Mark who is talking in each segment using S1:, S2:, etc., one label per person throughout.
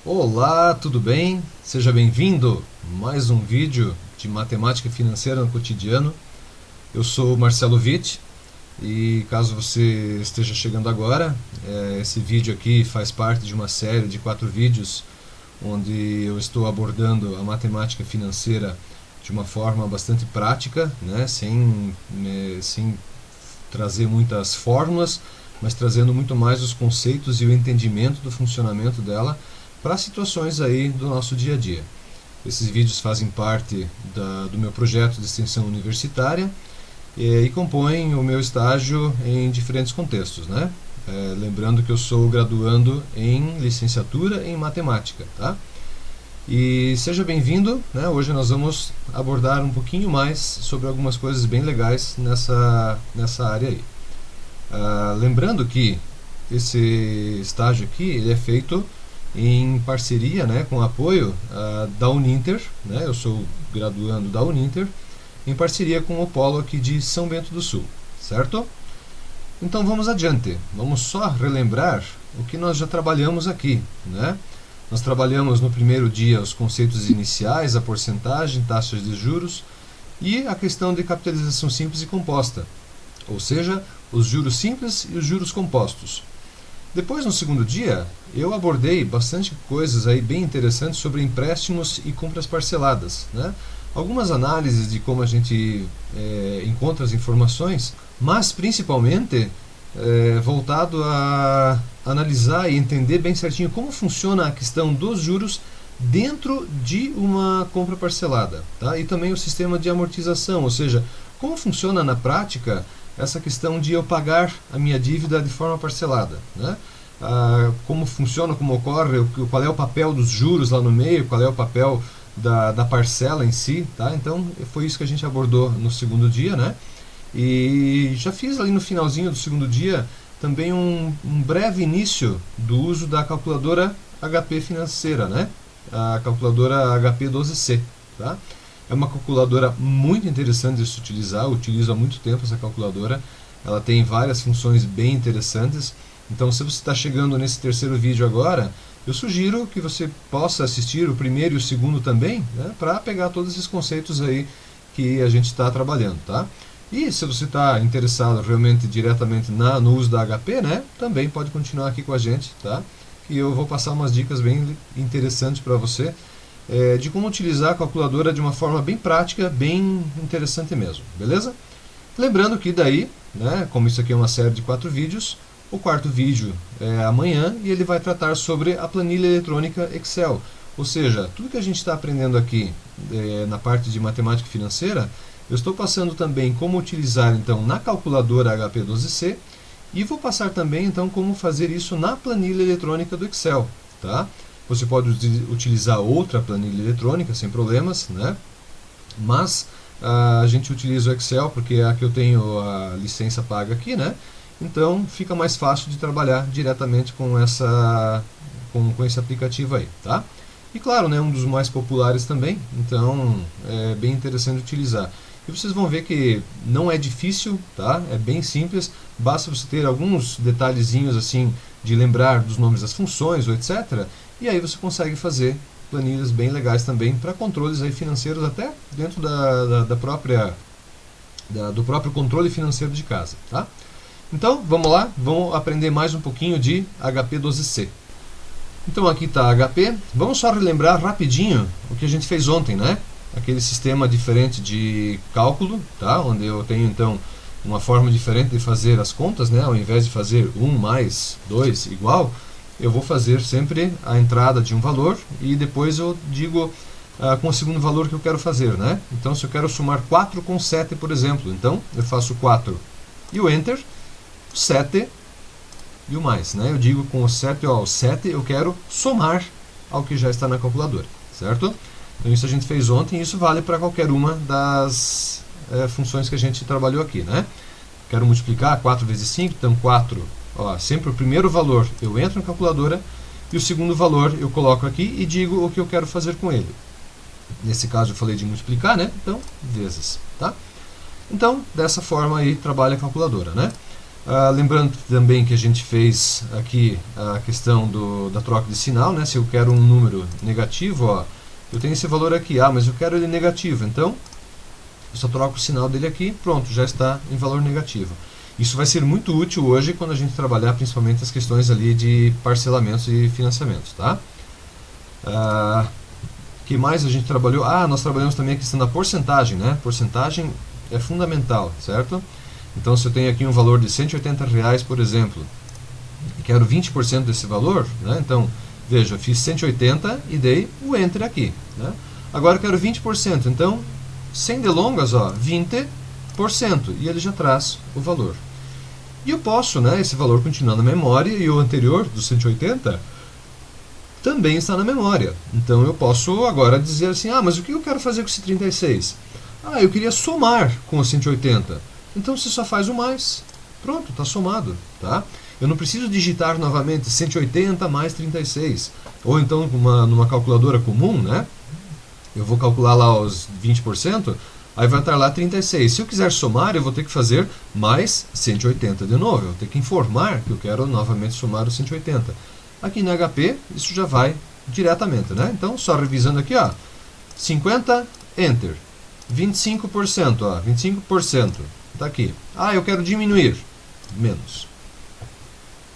S1: Olá, tudo bem? Seja bem-vindo a mais um vídeo de matemática financeira no cotidiano. Eu sou Marcelo Witt e caso você esteja chegando agora, esse vídeo aqui faz parte de uma série de 4 vídeos onde eu estou abordando a matemática financeira de uma forma bastante prática, né? sem trazer muitas fórmulas, mas trazendo muito mais os conceitos e o entendimento do funcionamento dela para situações aí do nosso dia a dia. Esses vídeos fazem parte do meu projeto de extensão universitária e compõem o meu estágio em diferentes contextos, né? Lembrando que eu sou graduando em licenciatura em matemática, tá? E seja bem-vindo, né? Hoje nós vamos abordar um pouquinho mais sobre algumas coisas bem legais nessa área aí. Lembrando que esse estágio aqui ele é feito em parceria, né, com apoio da Uninter, né? Eu sou graduando da Uninter, em parceria com o Polo aqui de São Bento do Sul, certo? Então vamos adiante, vamos só relembrar o que nós já trabalhamos aqui, né? Nós trabalhamos no primeiro dia os conceitos iniciais, a porcentagem, taxas de juros e a questão de capitalização simples e composta, ou seja, os juros simples e os juros compostos. Depois, no segundo dia, eu abordei bastante coisas aí bem interessantes sobre empréstimos e compras parceladas, né? Algumas análises de como a gente encontra as informações, mas principalmente voltado a analisar e entender bem certinho como funciona a questão dos juros dentro de uma compra parcelada, tá? E também o sistema de amortização, ou seja, como funciona na prática essa questão de eu pagar a minha dívida de forma parcelada, né? Como funciona, como ocorre, qual é o papel dos juros lá no meio, qual é o papel da parcela em si, tá? Então foi isso que a gente abordou no segundo dia, né? E já fiz ali no finalzinho do segundo dia também um breve início do uso da calculadora HP financeira, né? A calculadora HP 12C, tá? É uma calculadora muito interessante de se utilizar, eu utilizo há muito tempo essa calculadora, ela tem várias funções bem interessantes. Então, se você está chegando nesse terceiro vídeo agora, eu sugiro que você possa assistir o primeiro e o segundo também, né, para pegar todos esses conceitos aí que a gente está trabalhando, tá? E se você está interessado realmente diretamente no uso da HP, né, também pode continuar aqui com a gente, tá? E eu vou passar umas dicas bem interessantes para você de como utilizar a calculadora de uma forma bem prática, bem interessante mesmo, beleza? Lembrando que daí, né, como isso aqui é uma série de 4 vídeos, o quarto vídeo é amanhã e ele vai tratar sobre a planilha eletrônica Excel. Ou seja, tudo que a gente está aprendendo aqui na parte de matemática financeira, eu estou passando também como utilizar então na calculadora HP12C e vou passar também então como fazer isso na planilha eletrônica do Excel, tá? Você pode utilizar outra planilha eletrônica sem problemas, né? Mas a gente utiliza o Excel porque é a que eu tenho a licença paga aqui, né? Então fica mais fácil de trabalhar diretamente com esse aplicativo aí, tá? E claro, né, um dos mais populares também, então é bem interessante utilizar. E vocês vão ver que não é difícil, tá? É bem simples, basta você ter alguns detalhezinhos assim de lembrar dos nomes das funções ou etc. E aí você consegue fazer planilhas bem legais também para controles aí financeiros até dentro do próprio controle financeiro de casa, tá? Então, vamos lá, vamos aprender mais um pouquinho de HP12C. Então aqui está HP, vamos só relembrar rapidinho o que a gente fez ontem, né? Aquele sistema diferente de cálculo, tá? Onde eu tenho então uma forma diferente de fazer as contas, né? Ao invés de fazer 1 mais 2 igual, eu vou fazer sempre a entrada de um valor e depois eu digo com o segundo valor que eu quero fazer, né? Então se eu quero somar 4 com 7, por exemplo, então eu faço 4 e o Enter, 7 e o mais, né? Eu digo com o 7, ó, o 7 eu quero somar ao que já está na calculadora, certo? Então isso a gente fez ontem e isso vale para qualquer uma das funções que a gente trabalhou aqui, né? Quero multiplicar 4 vezes 5, então 4, ó, sempre o primeiro valor eu entro na calculadora e o segundo valor eu coloco aqui e digo o que eu quero fazer com ele. Nesse caso eu falei de multiplicar, né? Então, vezes, tá? Então, dessa forma aí trabalha a calculadora, né? Lembrando também que a gente fez aqui a questão da troca de sinal, né? Se eu quero um número negativo, ó, eu tenho esse valor aqui, mas eu quero ele negativo, então eu só troco o sinal dele aqui, pronto, já está em valor negativo. Isso vai ser muito útil hoje quando a gente trabalhar principalmente as questões ali de parcelamentos e financiamentos, tá? Que mais a gente trabalhou? Nós trabalhamos também a questão da porcentagem, né? Porcentagem é fundamental, certo? Então, se eu tenho aqui um valor de R$180, por exemplo, e quero 20% desse valor, né? Então, veja, eu fiz 180 e dei o Enter aqui, né? Agora eu quero 20%, então, sem delongas, ó, 20%, e ele já traz o valor. E eu posso, né, esse valor continuar na memória, e o anterior, do 180, também está na memória. Então eu posso agora dizer assim, mas o que eu quero fazer com esse 36? Eu queria somar com o 180. Então você só faz o mais. Pronto, está somado, tá? Eu não preciso digitar novamente 180 mais 36. Ou então numa calculadora comum, né? Eu vou calcular lá os 20%, aí vai estar lá 36. Se eu quiser somar, eu vou ter que fazer mais 180 de novo. Eu vou ter que informar que eu quero novamente somar os 180. Aqui no HP, isso já vai diretamente, né? Então, só revisando aqui, ó, 50, Enter. 25%, ó, 25%. Está aqui. Eu quero diminuir. Menos.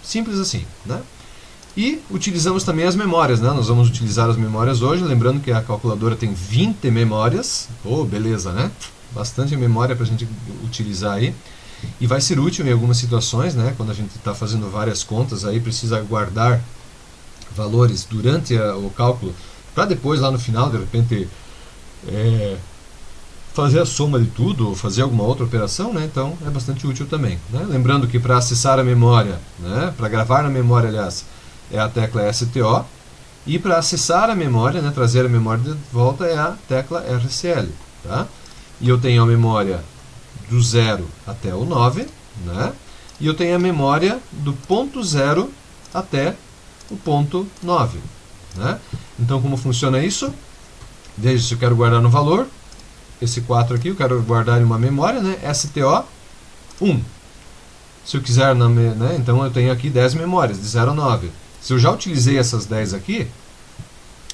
S1: Simples assim, né? E utilizamos também as memórias, né? Nós vamos utilizar as memórias hoje, lembrando que a calculadora tem 20 memórias. Beleza, né? Bastante memória para a gente utilizar aí. E vai ser útil em algumas situações, né? Quando a gente está fazendo várias contas, aí precisa guardar valores durante o cálculo, para depois, lá no final, de repente, fazer a soma de tudo, ou fazer alguma outra operação, né? Então é bastante útil também, né? Lembrando que para acessar a memória, né? Para gravar na memória, aliás, é a tecla STO, e para acessar a memória, né? Trazer a memória de volta, é a tecla RCL, tá? E eu tenho a memória do 0 até o 9, né? E eu tenho a memória do ponto 0 até o ponto 9, né? Então como funciona isso? Veja, se eu quero guardar no valor, esse 4 aqui, eu quero guardar em uma memória, né? STO 1. Se eu quiser, né? Então eu tenho aqui 10 memórias, de 0 a 9. Se eu já utilizei essas 10 aqui,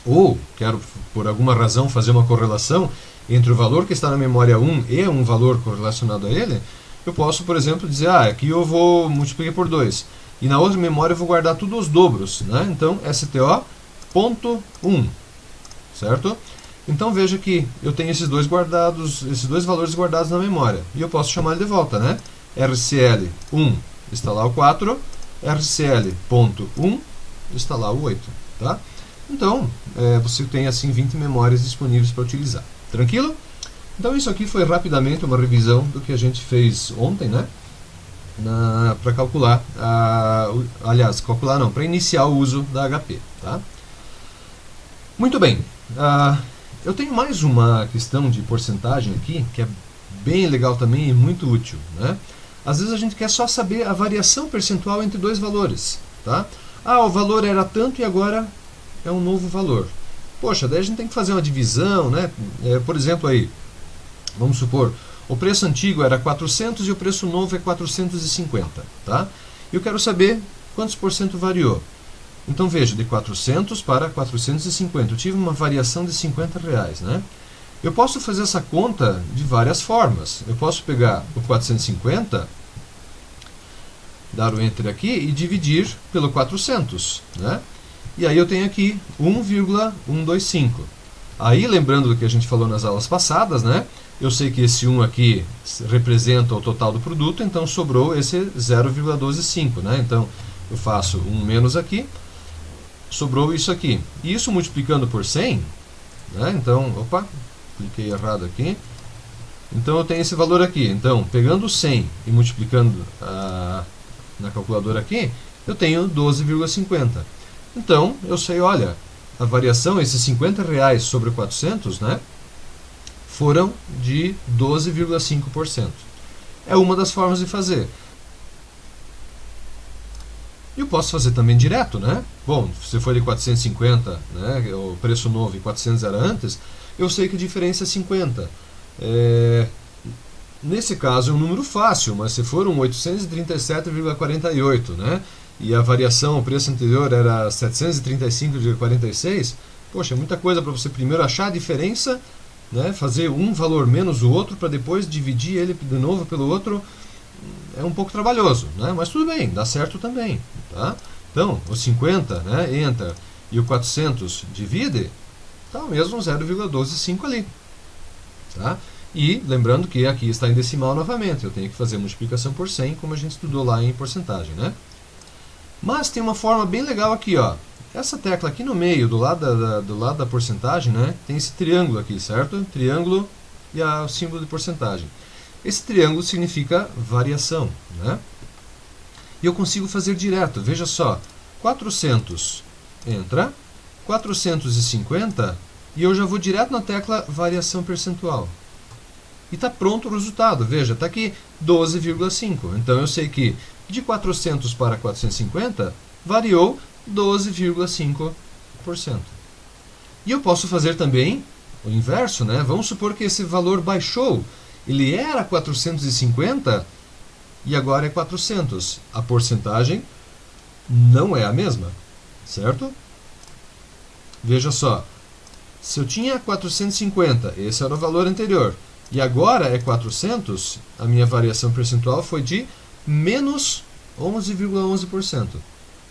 S1: ou quero, por alguma razão, fazer uma correlação entre o valor que está na memória 1 e um valor correlacionado a ele, eu posso, por exemplo, dizer, aqui eu vou multiplicar por 2. E na outra memória eu vou guardar tudo os dobros, né? Então, STO.1, certo? Então veja que eu tenho esses dois valores guardados na memória. E eu posso chamar ele de volta, né? RCL1 está lá o 4, RCL.1 está lá o 8, tá? Então, você tem assim 20 memórias disponíveis para utilizar. Tranquilo? Então isso aqui foi rapidamente uma revisão do que a gente fez ontem, né? Para calcular, para iniciar o uso da HP, tá? Muito bem. Eu tenho mais uma questão de porcentagem aqui, que é bem legal também e muito útil, né? Às vezes a gente quer só saber a variação percentual entre dois valores, tá? O valor era tanto e agora é um novo valor. Poxa, daí a gente tem que fazer uma divisão, né? Por exemplo, aí, vamos supor, o preço antigo era 400 e o preço novo é 450, tá? Eu quero saber quantos por cento variou. Então veja, de 400 para 450, eu tive uma variação de R$50, né? Eu posso fazer essa conta de várias formas. Eu posso pegar o 450, dar o Enter aqui e dividir pelo 400, né? E aí eu tenho aqui 1,125. Aí, lembrando do que a gente falou nas aulas passadas, né? Eu sei que esse 1 aqui representa o total do produto, então sobrou esse 0,125, né? Então eu faço 1 menos aqui, sobrou isso aqui. E isso multiplicando por 100, né? Então, cliquei errado aqui. Então eu tenho esse valor aqui. Então, pegando 100 e multiplicando na calculadora aqui, eu tenho 12,50. Então, eu sei, olha, a variação, esses R$50 sobre 400, né, foram de 12,5%. É uma das formas de fazer. Eu posso fazer também direto, né? Bom, se for de 450, né, o preço novo e 400 era antes, eu sei que a diferença é 50. Nesse caso é um número fácil, mas se for um 837,48, né? E a variação, o preço anterior era 735,46, poxa, é muita coisa para você primeiro achar a diferença, né? Fazer um valor menos o outro para depois dividir ele de novo pelo outro. É um pouco trabalhoso, né? Mas tudo bem, dá certo também, tá? Então, o 50, né, entra, e o 400 divide, tá o mesmo 0,125 ali, tá? E lembrando que aqui está em decimal novamente, eu tenho que fazer multiplicação por 100, como a gente estudou lá em porcentagem, né? Mas tem uma forma bem legal aqui, ó. Essa tecla aqui no meio, do lado da porcentagem, né, tem esse triângulo aqui, certo? Triângulo e o símbolo de porcentagem. Esse triângulo significa variação, né? E eu consigo fazer direto, veja só, 400 entra, 450, e eu já vou direto na tecla variação percentual. E está pronto o resultado, veja, está aqui 12,5. Então eu sei que de 400 para 450 variou 12,5%. E eu posso fazer também o inverso, né? Vamos supor que esse valor baixou. Ele era 450 e agora é 400. A porcentagem não é a mesma, certo? Veja só, se eu tinha 450, esse era o valor anterior, e agora é 400, a minha variação percentual foi de menos 11,11%.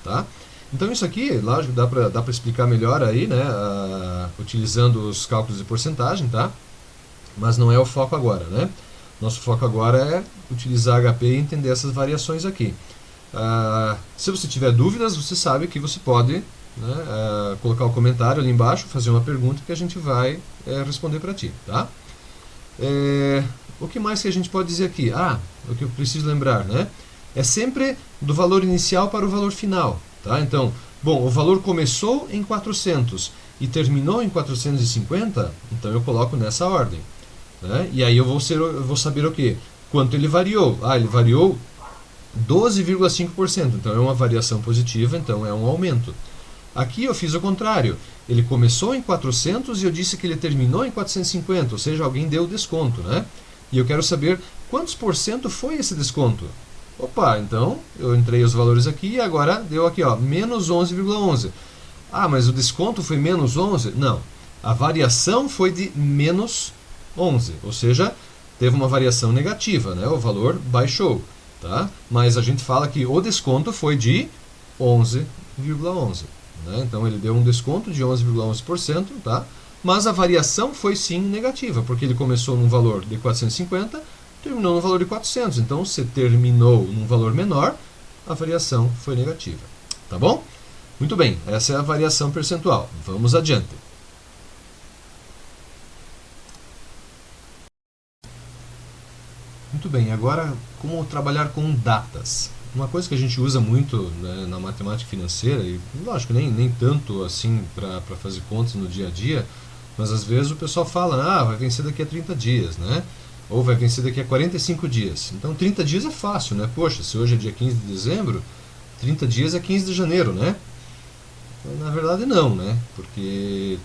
S1: Tá? Então isso aqui, lógico, dá para explicar melhor aí, né, utilizando os cálculos de porcentagem, tá? Mas não é o foco agora, né? Nosso foco agora é utilizar HP e entender essas variações aqui. Se você tiver dúvidas, você sabe que você pode, né, colocar o comentário ali embaixo, fazer uma pergunta que a gente vai responder para ti, tá? O que mais que a gente pode dizer aqui? O que eu preciso lembrar, né? É sempre do valor inicial para o valor final, tá? Então, bom, o valor começou em 400 e terminou em 450, então eu coloco nessa ordem, né? E aí eu vou saber o quê? Quanto ele variou? Ele variou 12,5%, então é uma variação positiva, então é um aumento. Aqui eu fiz o contrário, ele começou em 400 e eu disse que ele terminou em 450, ou seja, alguém deu desconto, né? E eu quero saber quantos por cento foi esse desconto. Opa, então eu entrei os valores aqui e agora deu aqui, ó, menos 11,11. Mas o desconto foi menos 11? Não, a variação foi de menos 11, ou seja, teve uma variação negativa, né? O valor baixou, tá? Mas a gente fala que o desconto foi de 11,11. Né? Então ele deu um desconto de 11,11%, tá? Mas a variação foi sim negativa, porque ele começou num valor de 450, terminou no valor de 400. Então se terminou num valor menor, a variação foi negativa. Tá bom? Muito bem, essa é a variação percentual. Vamos adiante. Muito bem, agora como trabalhar com datas? Uma coisa que a gente usa muito, né, na matemática financeira, e lógico, nem tanto assim para fazer contas no dia a dia, mas às vezes o pessoal fala, vai vencer daqui a 30 dias, né? Ou vai vencer daqui a 45 dias. Então 30 dias é fácil, né? Poxa, se hoje é dia 15 de dezembro, 30 dias é 15 de janeiro, né? Na verdade não, né? Porque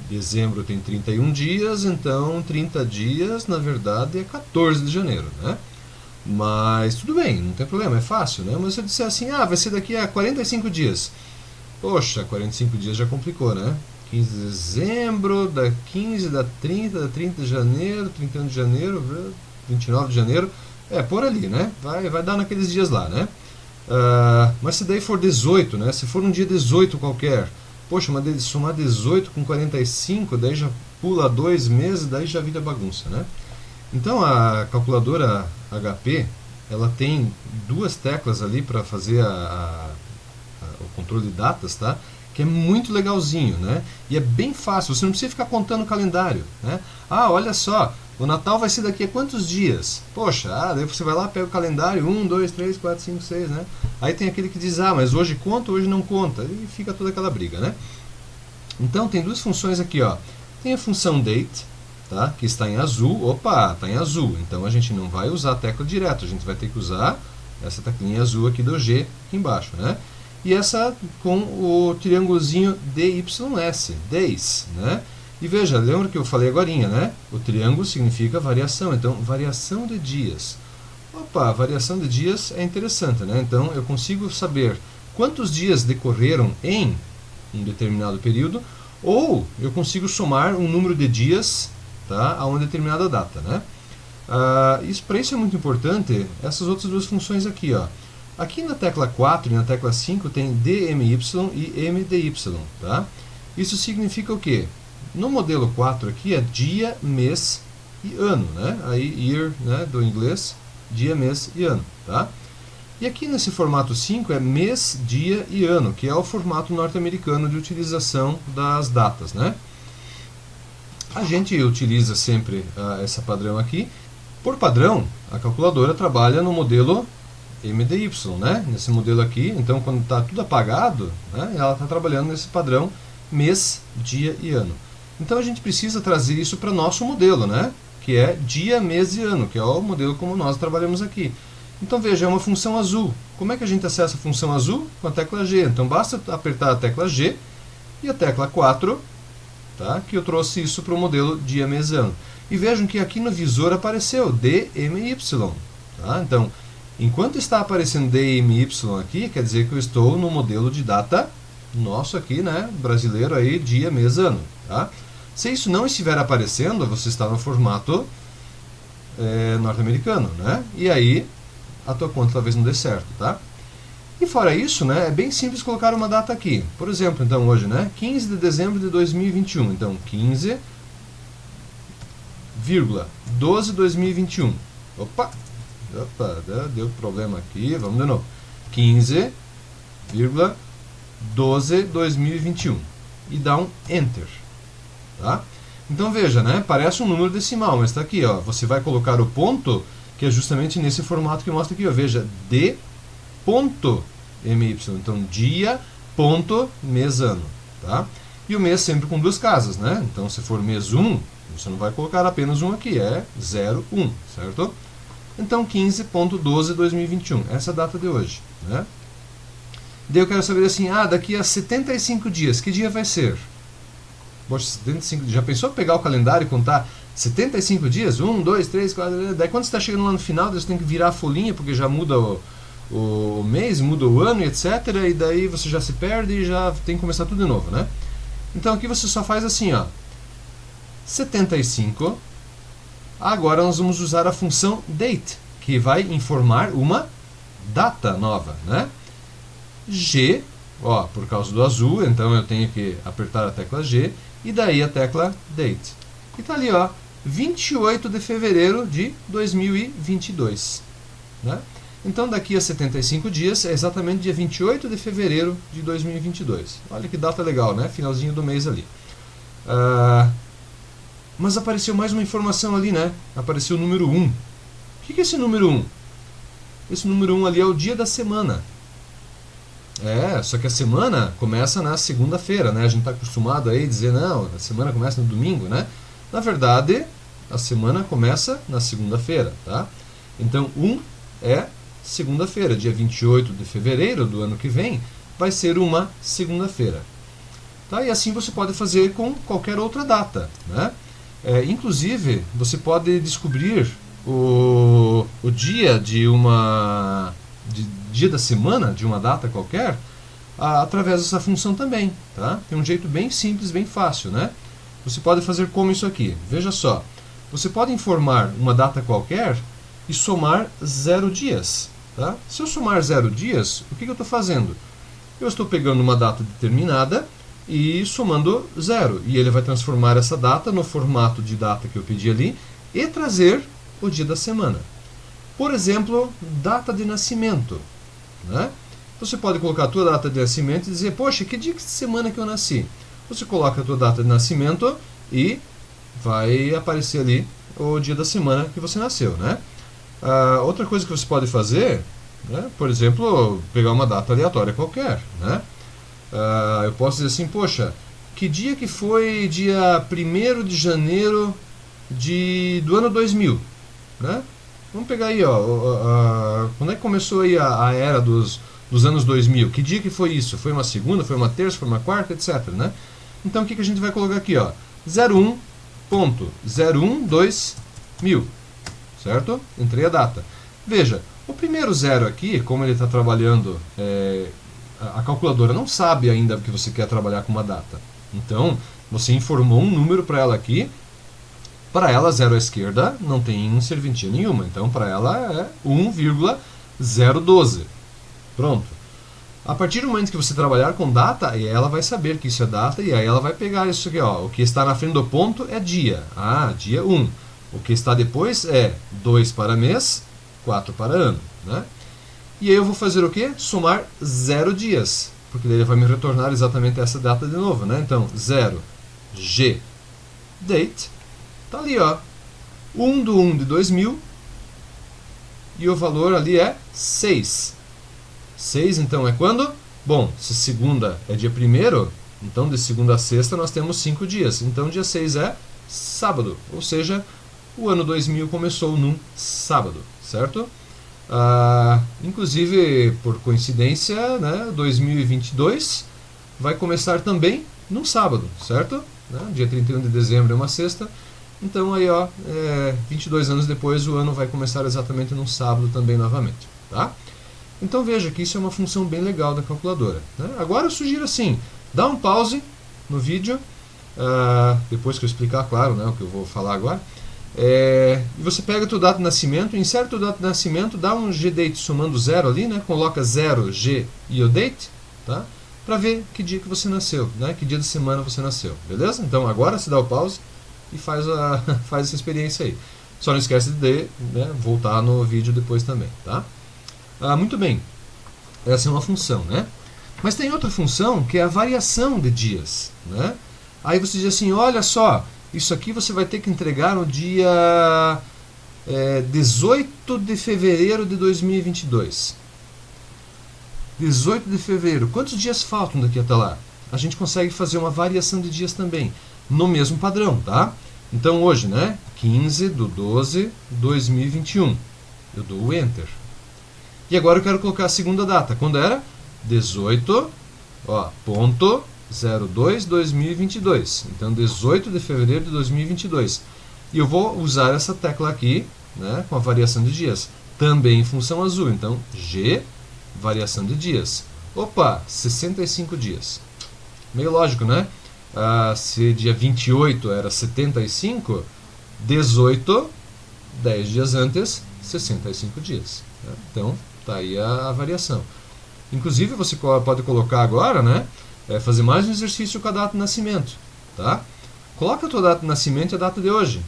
S1: dezembro tem 31 dias, então 30 dias, na verdade, é 14 de janeiro, né? Mas tudo bem, não tem problema, é fácil, né? Mas se eu disser assim, vai ser daqui a 45 dias. Poxa, 45 dias já complicou, né? 15 de dezembro, da 15, da 30 de janeiro, 31 de janeiro, 29 de janeiro. Por ali, né? Vai dar naqueles dias lá, né? Mas se daí for 18, né? Se for um dia 18 qualquer, poxa, mas somar 18 com 45, daí já pula 2 meses, daí já vira bagunça, né? Então a calculadora HP, ela tem duas teclas ali para fazer o controle de datas, tá? Que é muito legalzinho, né? E é bem fácil, você não precisa ficar contando o calendário, né? Olha só, o Natal vai ser daqui a quantos dias? Poxa, daí você vai lá, pega o calendário, 1, 2, 3, 4, 5, 6, né? Aí tem aquele que diz, mas hoje conta, hoje não conta, e fica toda aquela briga, né? Então tem duas funções aqui, ó. Tem a função date, tá? Que está em azul. Opa, está em azul, então a gente não vai usar a tecla direto, a gente vai ter que usar essa teclinha azul aqui do G aqui embaixo, né? E essa com o triângulozinho DYS, days, né? E veja, lembra que eu falei agorinha, né? O triângulo significa variação, então variação de dias. Opa, variação de dias é interessante, né? Então eu consigo saber quantos dias decorreram em um determinado período, ou eu consigo somar um número de dias, tá, a uma determinada data, né? Para isso é muito importante essas outras duas funções aqui, ó. Aqui na tecla 4 e na tecla 5 tem DMY e MDY, tá? Isso significa o quê? No modelo 4 aqui é dia, mês e ano, né? Aí year, né, do inglês, dia, mês e ano, tá? E aqui nesse formato 5 é mês, dia e ano, que é o formato norte-americano de utilização das datas, né? A gente utiliza sempre essa padrão aqui. Por padrão, a calculadora trabalha no modelo MDY, né? Nesse modelo aqui, então quando está tudo apagado, né, ela está trabalhando nesse padrão mês, dia e ano. Então a gente precisa trazer isso para o nosso modelo, né? Que é dia, mês e ano, que é o modelo como nós trabalhamos aqui. Então veja, é uma função azul. Como é que a gente acessa a função azul? Com a tecla G. Então basta apertar a tecla G e a tecla 4, tá? Que eu trouxe isso para o modelo dia, mês e ano. E vejam que aqui no visor apareceu DMY. Tá? Então, enquanto está aparecendo DMY aqui, quer dizer que eu estou no modelo de data nosso aqui, né? Brasileiro aí, dia, mês, ano. Tá? Se isso não estiver aparecendo, você está no formato norte-americano, né? E aí a tua conta talvez não dê certo, tá? E fora isso, né, é bem simples colocar uma data aqui. Por exemplo, então hoje, né, 15 de dezembro de 2021. Então 15,12 de 2021. Opa, deu problema aqui, vamos de novo. 15,12 de 2021. E dá um Enter. Tá? Então veja, né, parece um número decimal, mas está aqui, ó, você vai colocar o ponto, que é justamente nesse formato que mostra aqui, ó, veja, D ponto MY, então dia, ponto, mês, ano, tá? E o mês sempre com duas casas, né? Então se for mês 1, você não vai colocar apenas um aqui, é 01, certo? Então 15.12 de 2021, essa é a data de hoje, né? Daí eu quero saber assim, daqui a 75 dias, que dia vai ser? Poxa, 75 dias. Já pensou pegar o calendário e contar 75 dias? 1, 2, 3, 4... Daí quando você está chegando lá no final, você tem que virar a folhinha, porque já muda o mês, muda o ano, etc. E daí você já se perde e já tem que começar tudo de novo, né? Então aqui você só faz assim, ó. 75. Agora nós vamos usar a função date, que vai informar uma data nova, né? G, ó, por causa do azul, então eu tenho que apertar a tecla G e daí a tecla date. E tá ali, ó, 28 de fevereiro de 2022, né? Então daqui a 75 dias é exatamente dia 28 de fevereiro de 2022. Olha que data legal, né? Finalzinho do mês ali. Mas apareceu mais uma informação ali, né? Apareceu o número 1. O que é esse número 1? Esse número 1 ali é o dia da semana. Só que a semana começa na segunda-feira, né? A gente está acostumado aí a dizer, não, a semana começa no domingo, né? Na verdade, a semana começa na segunda-feira, tá? Então, 1 é segunda-feira, dia 28 de fevereiro do ano que vem, vai ser uma segunda-feira. Tá? E assim você pode fazer com qualquer outra data, né? Inclusive, você pode descobrir o dia dia da semana, de uma data qualquer, através dessa função também, tá? Tem um jeito bem simples, bem fácil, né? Você pode fazer como isso aqui. Veja só, você pode informar uma data qualquer e somar 0 dias, tá? Se eu somar 0 dias, o que eu estou fazendo? Eu estou pegando uma data determinada e somando 0, e ele vai transformar essa data no formato de data que eu pedi ali e trazer o dia da semana. Por exemplo, data de nascimento, né? Você pode colocar a tua data de nascimento e dizer, poxa, que dia de semana que eu nasci? Você coloca a tua data de nascimento e vai aparecer ali o dia da semana que você nasceu, né? Outra coisa que você pode fazer, né, por exemplo, pegar uma data aleatória qualquer, né? Eu posso dizer assim, poxa, que dia que foi dia 1º de janeiro do ano 2000, né? Vamos pegar aí, ó, quando é que começou aí a era dos anos 2000? Que dia que foi isso? Foi uma segunda, foi uma terça, foi uma quarta, etc, né? Então o que a gente vai colocar aqui, ó? 01.012.000, certo? Entrei a data. Veja, o primeiro zero aqui, como ele está trabalhando, a calculadora não sabe ainda que você quer trabalhar com uma data. Então, você informou um número para ela aqui. Para ela, zero à esquerda não tem serventia nenhuma. Então, para ela é 1,012. Pronto. A partir do momento que você trabalhar com data, ela vai saber que isso é data e aí ela vai pegar isso aqui. Ó. O que está na frente do ponto é dia. Ah, dia 1. O que está depois é 2 para mês, 4 para ano. Né? E aí eu vou fazer o quê? Somar 0 dias. Porque daí ele vai me retornar exatamente essa data de novo. Né? Então, 0, G, date. Está ali, ó. 1/1 de 2000. E o valor ali é 6. 6, então, é quando? Bom, se segunda é dia 1º, então de segunda a sexta nós temos 5 dias. Então, dia 6 é sábado. Ou seja, o ano 2000 começou num sábado, certo? Inclusive, por coincidência, né, 2022 vai começar também num sábado, certo? Dia 31 de dezembro é uma sexta. Então, aí, ó, 22 anos depois, o ano vai começar exatamente num sábado também novamente, tá? Então, veja que isso é uma função bem legal da calculadora. Né? Agora, eu sugiro assim, dá um pause no vídeo, depois que eu explicar, claro, né, o que eu vou falar agora, e você pega a tua data de nascimento, insere a tua data de nascimento, dá um gdate somando 0 ali, né, coloca 0, g e o date, tá? Para ver que dia que você nasceu, né, que dia de semana você nasceu, beleza? Então, agora se dá o pause e faz essa experiência aí. Só não esquece de voltar no vídeo depois também, tá? Muito bem, essa é uma função, né? Mas tem outra função que é a variação de dias, né? Aí você diz assim, olha só, isso aqui você vai ter que entregar no dia 18 de fevereiro de 2022. 18 de fevereiro, quantos dias faltam daqui até lá? A gente consegue fazer uma variação de dias também, no mesmo padrão, tá? Então hoje, né, 15/12/2021, eu dou o Enter. E agora eu quero colocar a segunda data, quando era? 18.02/2022, então 18 de fevereiro de 2022. E eu vou usar essa tecla aqui, né, com a variação de dias, também em função azul, então G, variação de dias. Opa, 65 dias. Meio lógico, né? Se dia 28 era 75, 18, 10 dias antes, 65 dias. Né? Então, tá aí a variação. Inclusive, você pode colocar agora, né? Fazer mais um exercício com a data de nascimento. Tá? Coloca a tua data de nascimento e a data de hoje.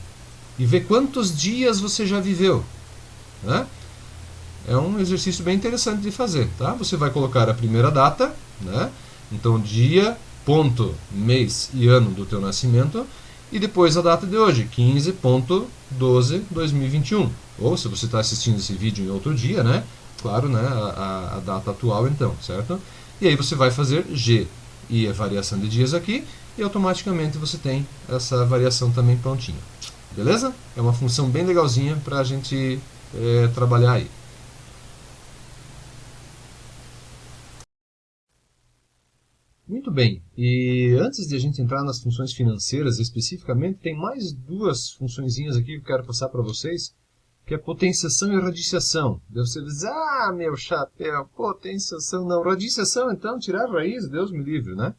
S1: E vê quantos dias você já viveu. Né? É um exercício bem interessante de fazer. Tá? Você vai colocar a primeira data, né? Então dia, ponto, mês e ano do teu nascimento, e depois a data de hoje, 15.12/2021. Ou se você está assistindo esse vídeo em outro dia, né? Claro, né? A data atual então, certo? E aí você vai fazer G e a variação de dias aqui, e automaticamente você tem essa variação também prontinha. Beleza? É uma função bem legalzinha para a gente trabalhar aí. Muito bem, e antes de a gente entrar nas funções financeiras especificamente, tem mais duas funçõezinhas aqui que eu quero passar para vocês, que é potenciação e radiciação. Deve ser dizer, meu chapéu, potenciação não, radiciação então, tirar a raiz, Deus me livre, né?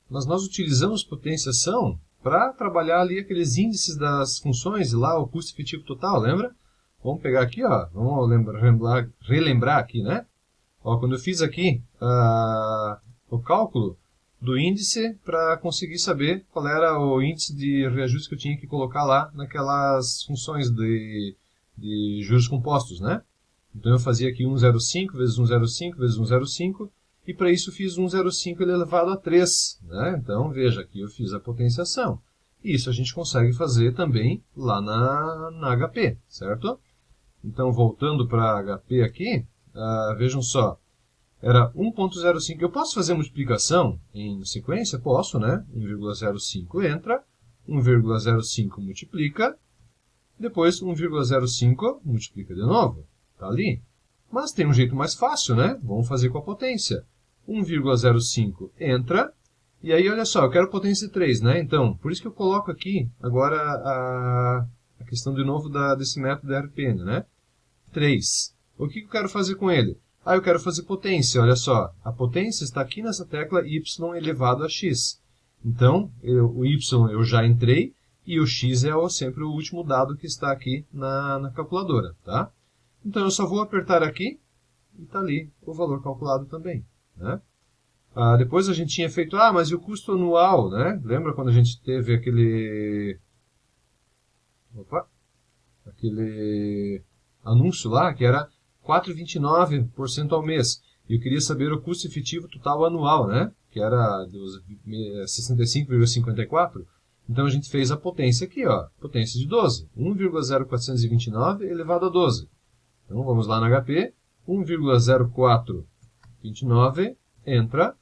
S1: Mas nós utilizamos potenciação para trabalhar ali aqueles índices das funções, lá o custo efetivo total, lembra? Vamos pegar aqui, ó, vamos relembrar aqui, né? Ó, quando eu fiz aqui o cálculo do índice para conseguir saber qual era o índice de reajuste que eu tinha que colocar lá naquelas funções de juros compostos, né? Então eu fazia aqui 1,05 vezes 1,05 vezes 1,05 e para isso fiz 1,05 elevado a 3, né? Então veja, aqui eu fiz a potenciação. E isso a gente consegue fazer também lá na HP, certo? Então, voltando para HP aqui, vejam só, era 1.05. Eu posso fazer multiplicação em sequência? Posso, né? 1,05 entra, 1,05 multiplica, depois 1,05 multiplica de novo. Está ali. Mas tem um jeito mais fácil, né? Vamos fazer com a potência. 1,05 entra, e aí olha só, eu quero potência 3, né? Então, por isso que eu coloco aqui agora a questão de novo desse método da RPN, né? 3. O que eu quero fazer com ele? Ah, eu quero fazer potência, olha só. A potência está aqui nessa tecla y elevado a x. Então, o y eu já entrei, e o x é sempre o último dado que está aqui na calculadora, tá? Então, eu só vou apertar aqui, e está ali o valor calculado também, né? Depois a gente tinha feito, mas e o custo anual, né? Lembra quando a gente teve aquele anúncio lá, que era 4,29% ao mês. E eu queria saber o custo efetivo total anual, né? Que era dos 65,54. Então a gente fez a potência aqui, ó, potência de 12. 1,0429 elevado a 12. Então vamos lá no HP. 1,0429, entra.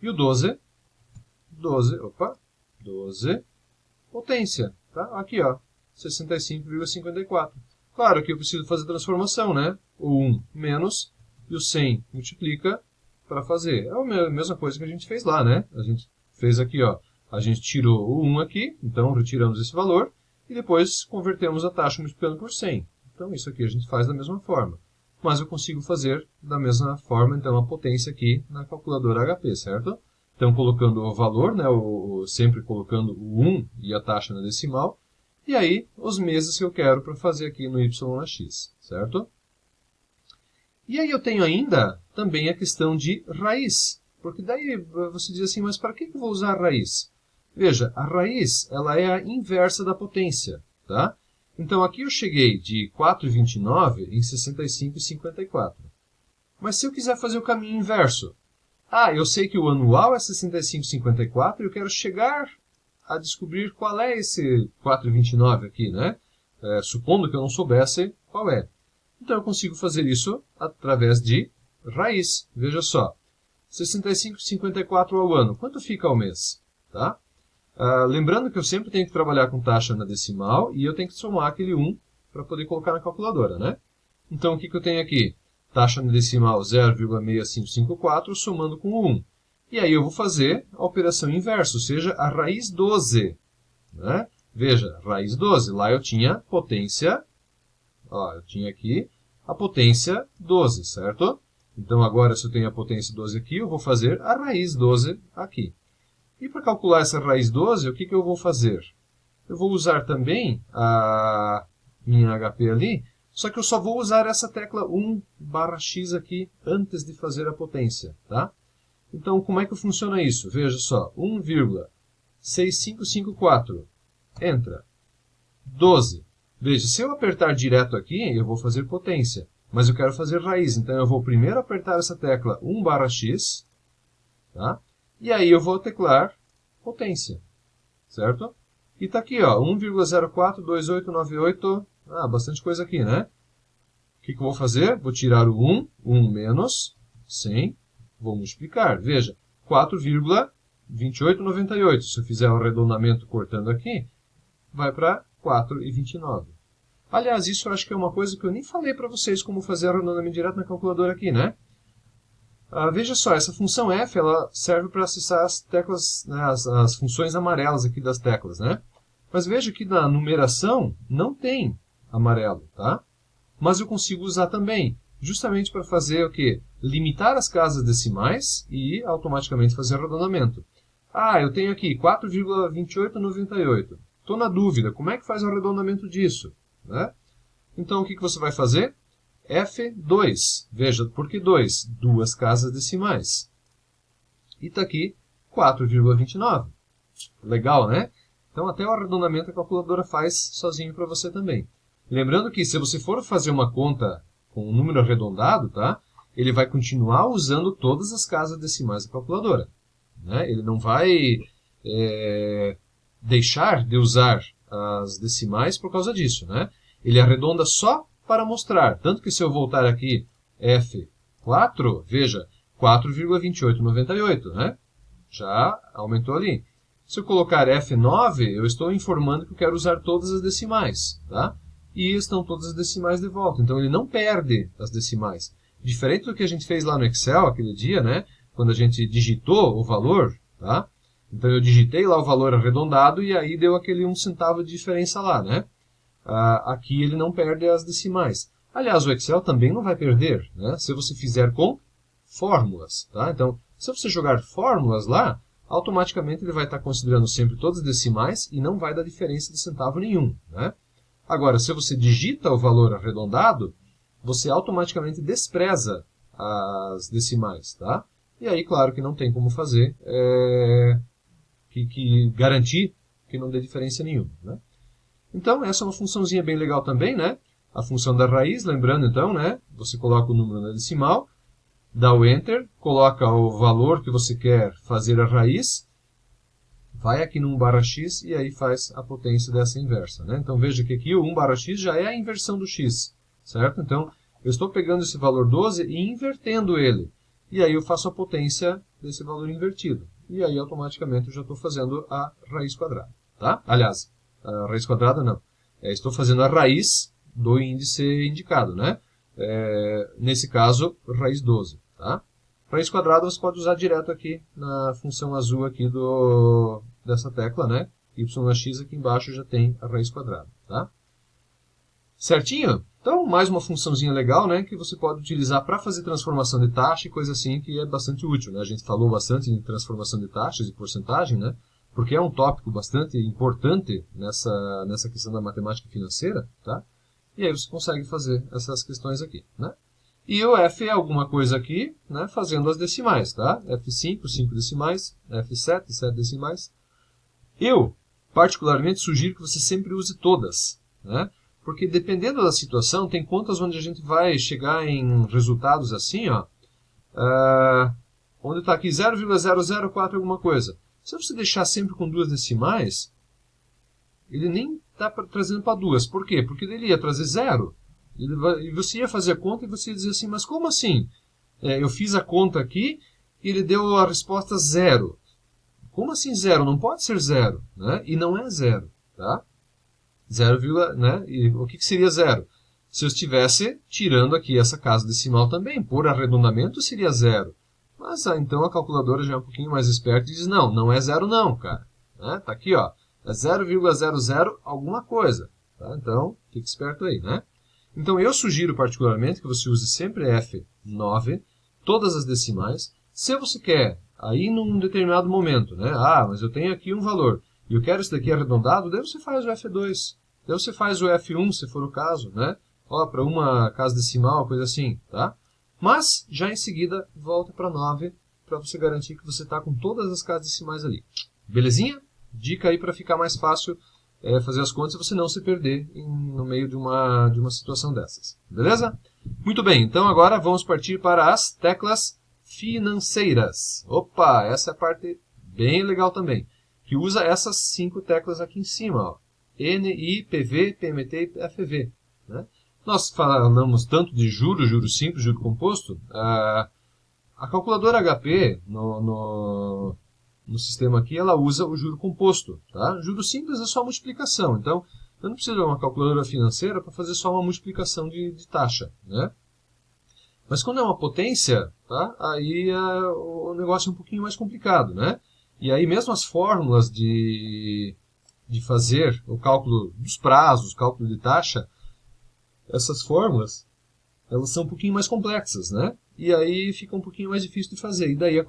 S1: E o 12, potência, tá? Aqui, ó, 65,54. Claro que eu preciso fazer transformação, né? O 1 menos e o 100 multiplica para fazer. É a mesma coisa que a gente fez lá, né? A gente fez aqui, ó, a gente tirou o 1 aqui, então retiramos esse valor, e depois convertemos a taxa multiplicando por 100. Então isso aqui a gente faz da mesma forma. Mas eu consigo fazer da mesma forma, então, a potência aqui na calculadora HP, certo? Então, colocando o valor, né, sempre colocando o 1 e a taxa na decimal, e aí os meses que eu quero para fazer aqui no y na x, certo? E aí eu tenho ainda também a questão de raiz, porque daí você diz assim, mas para que eu vou usar a raiz? Veja, a raiz ela é a inversa da potência, tá? Então, aqui eu cheguei de 4,29 em 65,54. Mas se eu quiser fazer o caminho inverso, eu sei que o anual é 65,54 e eu quero chegar a descobrir qual é esse 4,29 aqui, né? Supondo que eu não soubesse qual é. Então, eu consigo fazer isso através de raiz. Veja só, 65,54 ao ano. Quanto fica ao mês? Tá? Lembrando que eu sempre tenho que trabalhar com taxa na decimal e eu tenho que somar aquele 1 para poder colocar na calculadora, né? Então, o que eu tenho aqui? Taxa na decimal 0,6554 somando com o 1. E aí eu vou fazer a operação inversa, ou seja, a raiz 12. Né? Veja, raiz 12. Lá eu tinha potência, eu tinha aqui a potência 12, certo? Então, agora, se eu tenho a potência 12 aqui, eu vou fazer a raiz 12 aqui. E para calcular essa raiz 12, o que eu vou fazer? Eu vou usar também a minha HP ali, só que eu só vou usar essa tecla 1/x aqui antes de fazer a potência, tá? Então, como é que funciona isso? Veja só, 1,6554, entra, 12. Veja, se eu apertar direto aqui, eu vou fazer potência, mas eu quero fazer raiz, então eu vou primeiro apertar essa tecla 1/x, tá? E aí eu vou teclar potência, certo? E está aqui, ó, 1,042898, bastante coisa aqui, né? O que eu vou fazer? Vou tirar o 1 menos 100, vou multiplicar. Veja, 4,2898. Se eu fizer o arredondamento cortando aqui, vai para 4,29. Aliás, isso eu acho que é uma coisa que eu nem falei para vocês como fazer arredondamento direto na calculadora aqui, né? Veja só, essa função f ela serve para acessar as teclas, né, as funções amarelas aqui das teclas, né? Mas veja que na numeração não tem amarelo, tá? Mas eu consigo usar também, justamente para fazer o quê? Limitar as casas decimais e automaticamente fazer arredondamento. Eu tenho aqui 4,2898. Estou na dúvida, como é que faz o arredondamento disso? Né? Então, o que você vai fazer? F2. Veja, por que 2? Duas casas decimais. E está aqui 4,29. Legal, né? Então, até o arredondamento a calculadora faz sozinho para você também. Lembrando que se você for fazer uma conta com um número arredondado, tá? Ele vai continuar usando todas as casas decimais da calculadora. Né? Ele não vai deixar de usar as decimais por causa disso. Né? Ele arredonda só para mostrar. Tanto que se eu voltar aqui F4, veja, 4,2898, né? Já aumentou ali. Se eu colocar F9, eu estou informando que eu quero usar todas as decimais, tá? E estão todas as decimais de volta. Então ele não perde as decimais. Diferente do que a gente fez lá no Excel aquele dia, né? Quando a gente digitou o valor, tá? Então eu digitei lá o valor arredondado e aí deu aquele 1 centavo de diferença lá, né? Aqui ele não perde as decimais. Aliás, o Excel também não vai perder, né? Se você fizer com fórmulas, tá? Então, se você jogar fórmulas lá, automaticamente ele vai estar considerando sempre todas as decimais e não vai dar diferença de centavo nenhum, né? Agora, se você digita o valor arredondado, você automaticamente despreza as decimais, tá? E aí, claro que não tem como fazer, garantir que não dê diferença nenhuma, né? Então, essa é uma funçãozinha bem legal também, né? A função da raiz, lembrando então, né? Você coloca o número na decimal, dá o Enter, coloca o valor que você quer fazer a raiz, vai aqui no 1/x e aí faz a potência dessa inversa, né? Então veja que aqui o 1/x já é a inversão do x, certo? Então eu estou pegando esse valor 12 e invertendo ele. E aí eu faço a potência desse valor invertido. E aí automaticamente eu já estou fazendo a raiz quadrada, tá? Aliás, a raiz quadrada não. Estou fazendo a raiz do índice indicado, né? Nesse caso, raiz 12, tá? Raiz quadrada você pode usar direto aqui na função azul aqui dessa tecla, né? y(x) aqui embaixo já tem a raiz quadrada, tá? Certinho? Então, mais uma funçãozinha legal, né? Que você pode utilizar para fazer transformação de taxa e coisa assim, que é bastante útil, né? A gente falou bastante em transformação de taxas e porcentagem, né? Porque é um tópico bastante importante nessa questão da matemática financeira, tá? E aí você consegue fazer essas questões aqui, né? E o F é alguma coisa aqui, né, fazendo as decimais, tá? F5, 5 decimais, F7, 7 decimais. Eu, particularmente, sugiro que você sempre use todas, né? Porque dependendo da situação, tem contas onde a gente vai chegar em resultados assim, ó, onde está aqui 0,004 alguma coisa. Se você deixar sempre com duas decimais, ele nem está trazendo para duas. Por quê? Porque ele ia trazer zero. E você ia fazer a conta e você ia dizer assim, mas como assim? Eu fiz a conta aqui e ele deu a resposta zero. Como assim zero? Não pode ser zero, né? E não é zero, tá? Zero, né? E o que seria zero? Se eu estivesse tirando aqui essa casa decimal também, por arredondamento seria zero. Mas então a calculadora já é um pouquinho mais esperta e diz, não, não é zero não, cara. Né? Tá aqui, ó. É 0,00 alguma coisa. Tá? Então, fique esperto aí, né? Então, eu sugiro particularmente que você use sempre F9, todas as decimais. Se você quer, aí num determinado momento, né? Ah, mas eu tenho aqui um valor e eu quero isso daqui arredondado, daí você faz o F2. Daí você faz o F1, se for o caso, né? Ó, para uma casa decimal, coisa assim, tá? Mas, já em seguida, volta para 9, para você garantir que você está com todas as casas decimais ali. Belezinha? Dica aí para ficar mais fácil fazer as contas e você não se perder no meio de uma situação dessas. Beleza? Muito bem, então agora vamos partir para as teclas financeiras. Opa, essa é a parte bem legal também, que usa essas 5 teclas aqui em cima, ó. NI, PV, PMT e FV. Né? Nós falamos tanto de juros simples, juro composto. A calculadora HP no sistema aqui, ela usa o juro composto. Tá? Juro simples é só multiplicação. Então, eu não preciso de uma calculadora financeira para fazer só uma multiplicação de taxa. Né? Mas quando é uma potência, tá? Aí o negócio é um pouquinho mais complicado. Né? E aí mesmo as fórmulas de fazer o cálculo dos prazos, cálculo de taxa, essas fórmulas, elas são um pouquinho mais complexas, né? E aí fica um pouquinho mais difícil de fazer. E daí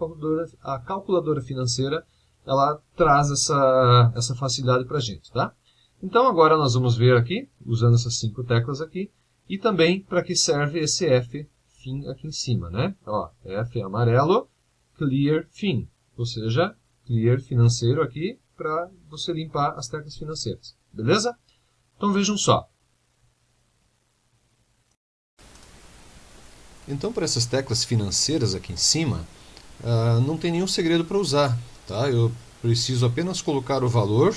S1: a calculadora financeira, ela traz essa facilidade para a gente, tá? Então agora nós vamos ver aqui, usando essas 5 teclas aqui, e também para que serve esse F fim aqui em cima, né? Ó, F amarelo, clear fim, ou seja, clear financeiro aqui, para você limpar as teclas financeiras. Beleza? Então vejam só. Então, para essas teclas financeiras aqui em cima, não tem nenhum segredo para usar. Tá? Eu preciso apenas colocar o valor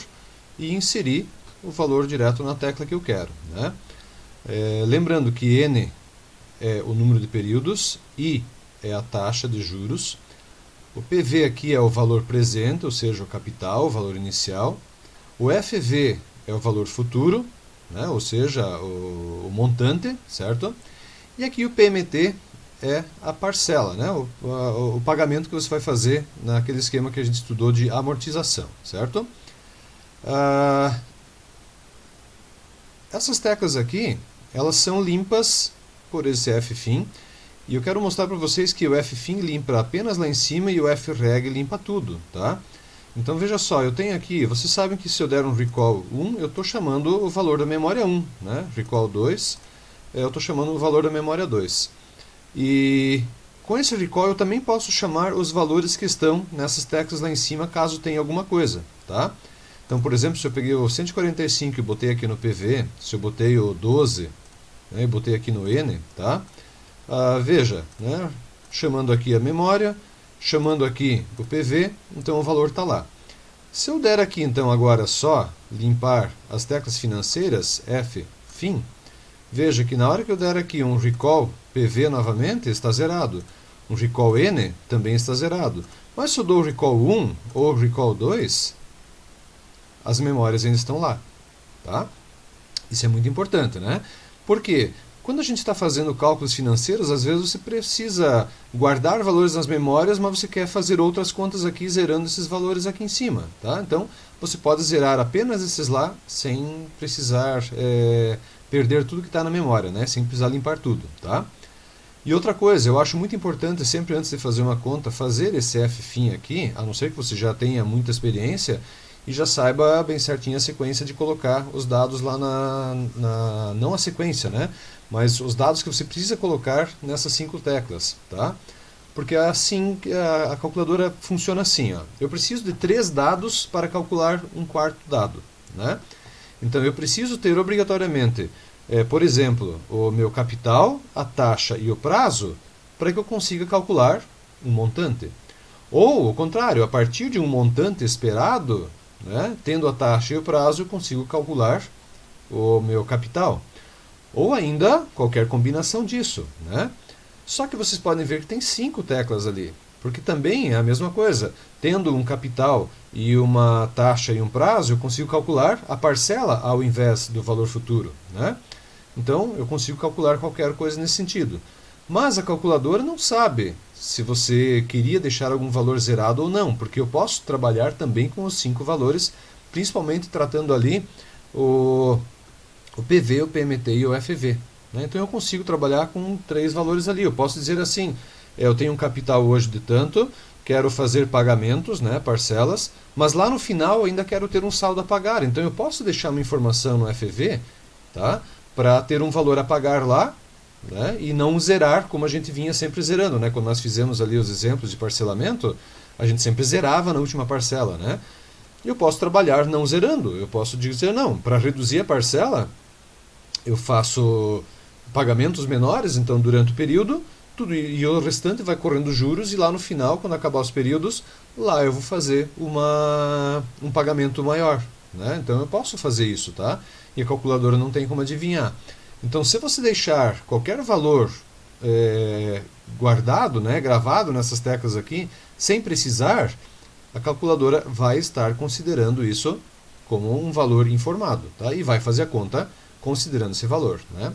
S1: e inserir o valor direto na tecla que eu quero. Né? Lembrando que N é o número de períodos, I é a taxa de juros. O PV aqui é o valor presente, ou seja, o capital, o valor inicial. O FV é o valor futuro, né, ou seja, o montante, certo? E aqui o PMT é a parcela, né, o pagamento que você vai fazer naquele esquema que a gente estudou de amortização, certo? Essas teclas aqui, elas são limpas por esse Ffin, e eu quero mostrar para vocês que o Ffin limpa apenas lá em cima e o Freg limpa tudo, tá? Então veja só, eu tenho aqui, vocês sabem que se eu der um recall 1, eu estou chamando o valor da memória 1, né? Recall 2, eu estou chamando o valor da memória 2. E com esse recall eu também posso chamar os valores que estão nessas teclas lá em cima, caso tenha alguma coisa, tá? Então, por exemplo, se eu peguei o 145 e botei aqui no PV, se eu botei o 12, né, e botei aqui no N, tá? Veja, né, chamando aqui a memória, chamando aqui o PV, então o valor está lá. Se eu der aqui então agora só limpar as teclas financeiras, Ffin, veja que na hora que eu der aqui um recall PV novamente, está zerado. Um recall N também está zerado. Mas se eu dou o recall 1 ou o recall 2, as memórias ainda estão lá. Tá? Isso é muito importante, né? Por quê? Quando a gente está fazendo cálculos financeiros, às vezes você precisa guardar valores nas memórias, mas você quer fazer outras contas aqui, zerando esses valores aqui em cima. Tá? Então, você pode zerar apenas esses lá, sem precisar perder tudo que está na memória, né? Sem precisar limpar tudo. Tá? E outra coisa, eu acho muito importante, sempre antes de fazer uma conta, fazer esse Ffin aqui, a não ser que você já tenha muita experiência, e já saiba bem certinho a sequência de colocar os dados lá não a sequência, né? Mas os dados que você precisa colocar nessas 5 teclas, tá? Porque assim a calculadora funciona assim, ó. Eu preciso de 3 dados para calcular um quarto dado, né? Então eu preciso ter obrigatoriamente, por exemplo, o meu capital, a taxa e o prazo, para que eu consiga calcular um montante. Ou, ao contrário, a partir de um montante esperado, né, tendo a taxa e o prazo, eu consigo calcular o meu capital. Ou ainda, qualquer combinação disso. Né? Só que vocês podem ver que tem 5 teclas ali. Porque também é a mesma coisa. Tendo um capital e uma taxa e um prazo, eu consigo calcular a parcela ao invés do valor futuro. Né? Então, eu consigo calcular qualquer coisa nesse sentido. Mas a calculadora não sabe se você queria deixar algum valor zerado ou não, porque eu posso trabalhar também com os 5 valores, principalmente tratando ali o PV, o PMT e o FV. Né? Então eu consigo trabalhar com 3 valores ali. Eu posso dizer assim, eu tenho um capital hoje de tanto, quero fazer pagamentos, né, parcelas, mas lá no final eu ainda quero ter um saldo a pagar. Então eu posso deixar uma informação no FV, tá, para ter um valor a pagar lá, né, e não zerar como a gente vinha sempre zerando. Né? Quando nós fizemos ali os exemplos de parcelamento, a gente sempre zerava na última parcela. Né? Eu posso trabalhar não zerando. Eu posso dizer, não, para reduzir a parcela, eu faço pagamentos menores, então durante o período, tudo, e o restante vai correndo juros, e lá no final, quando acabar os períodos, lá eu vou fazer um pagamento maior. Né? Então eu posso fazer isso, tá? E a calculadora não tem como adivinhar. Então, se você deixar qualquer valor guardado, né, gravado nessas teclas aqui, sem precisar, a calculadora vai estar considerando isso como um valor informado, tá? E vai fazer a conta considerando esse valor. Né?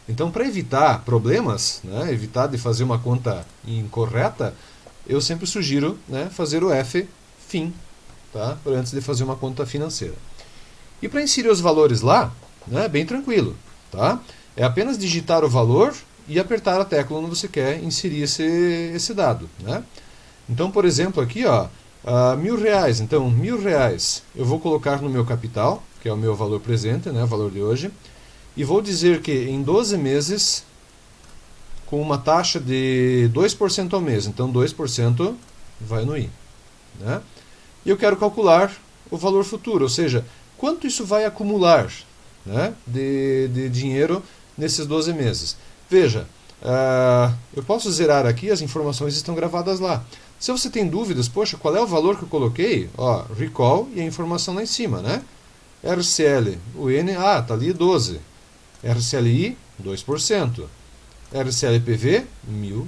S1: Então, para evitar problemas, né, evitar de fazer uma conta incorreta, eu sempre sugiro, né, fazer o Ffin, tá? Antes de fazer uma conta financeira. E para inserir os valores lá, né, bem tranquilo. Tá? É apenas digitar o valor e apertar a tecla onde você quer inserir esse dado. Né? Então, por exemplo, aqui, ó, R$1.000. Então, R$1.000 eu vou colocar no meu capital, que é o meu valor presente, né, o valor de hoje, e vou dizer que em 12 meses, com uma taxa de 2% ao mês, então 2% vai no I. Né? E eu quero calcular o valor futuro, ou seja, quanto isso vai acumular, né, de dinheiro nesses 12 meses. Veja, eu posso zerar aqui, as informações estão gravadas lá. Se você tem dúvidas, poxa, qual é o valor que eu coloquei? Ó, recall e a informação lá em cima, né? RCL, o N, tá ali 12. RCLI, 2%. RCLPV, R$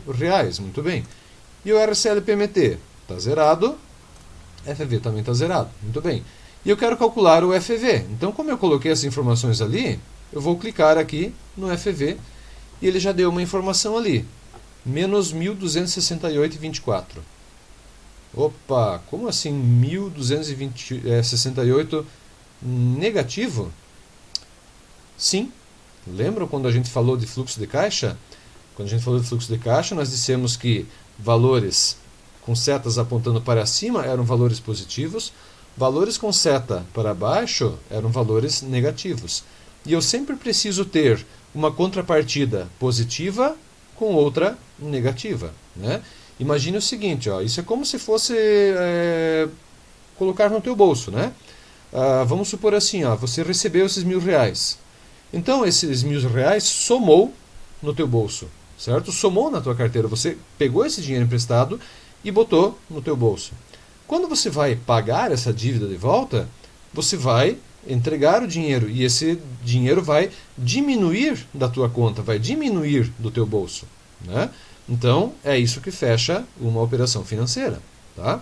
S1: 1.000, muito bem. E o RCLPMT está zerado, FV também está zerado, muito bem. E eu quero calcular o FV. Então, como eu coloquei as informações ali, eu vou clicar aqui no FV e ele já deu uma informação ali, menos 1.268,24. Opa, como assim 1.268 negativo? Sim, lembram quando a gente falou de fluxo de caixa? Quando a gente falou de fluxo de caixa, nós dissemos que valores com setas apontando para cima eram valores positivos, valores com seta para baixo eram valores negativos. E eu sempre preciso ter uma contrapartida positiva com outra negativa, né? Imagine o seguinte, ó, isso é como se fosse colocar no teu bolso, né? Vamos supor assim, ó, você recebeu esses R$ 1.000. Então esses R$ 1.000 somou no teu bolso, certo? Somou na tua carteira. Você pegou esse dinheiro emprestado e botou no teu bolso. Quando você vai pagar essa dívida de volta, você vai entregar o dinheiro e esse dinheiro vai diminuir da tua conta, vai diminuir do teu bolso, né? Então, é isso que fecha uma operação financeira, tá?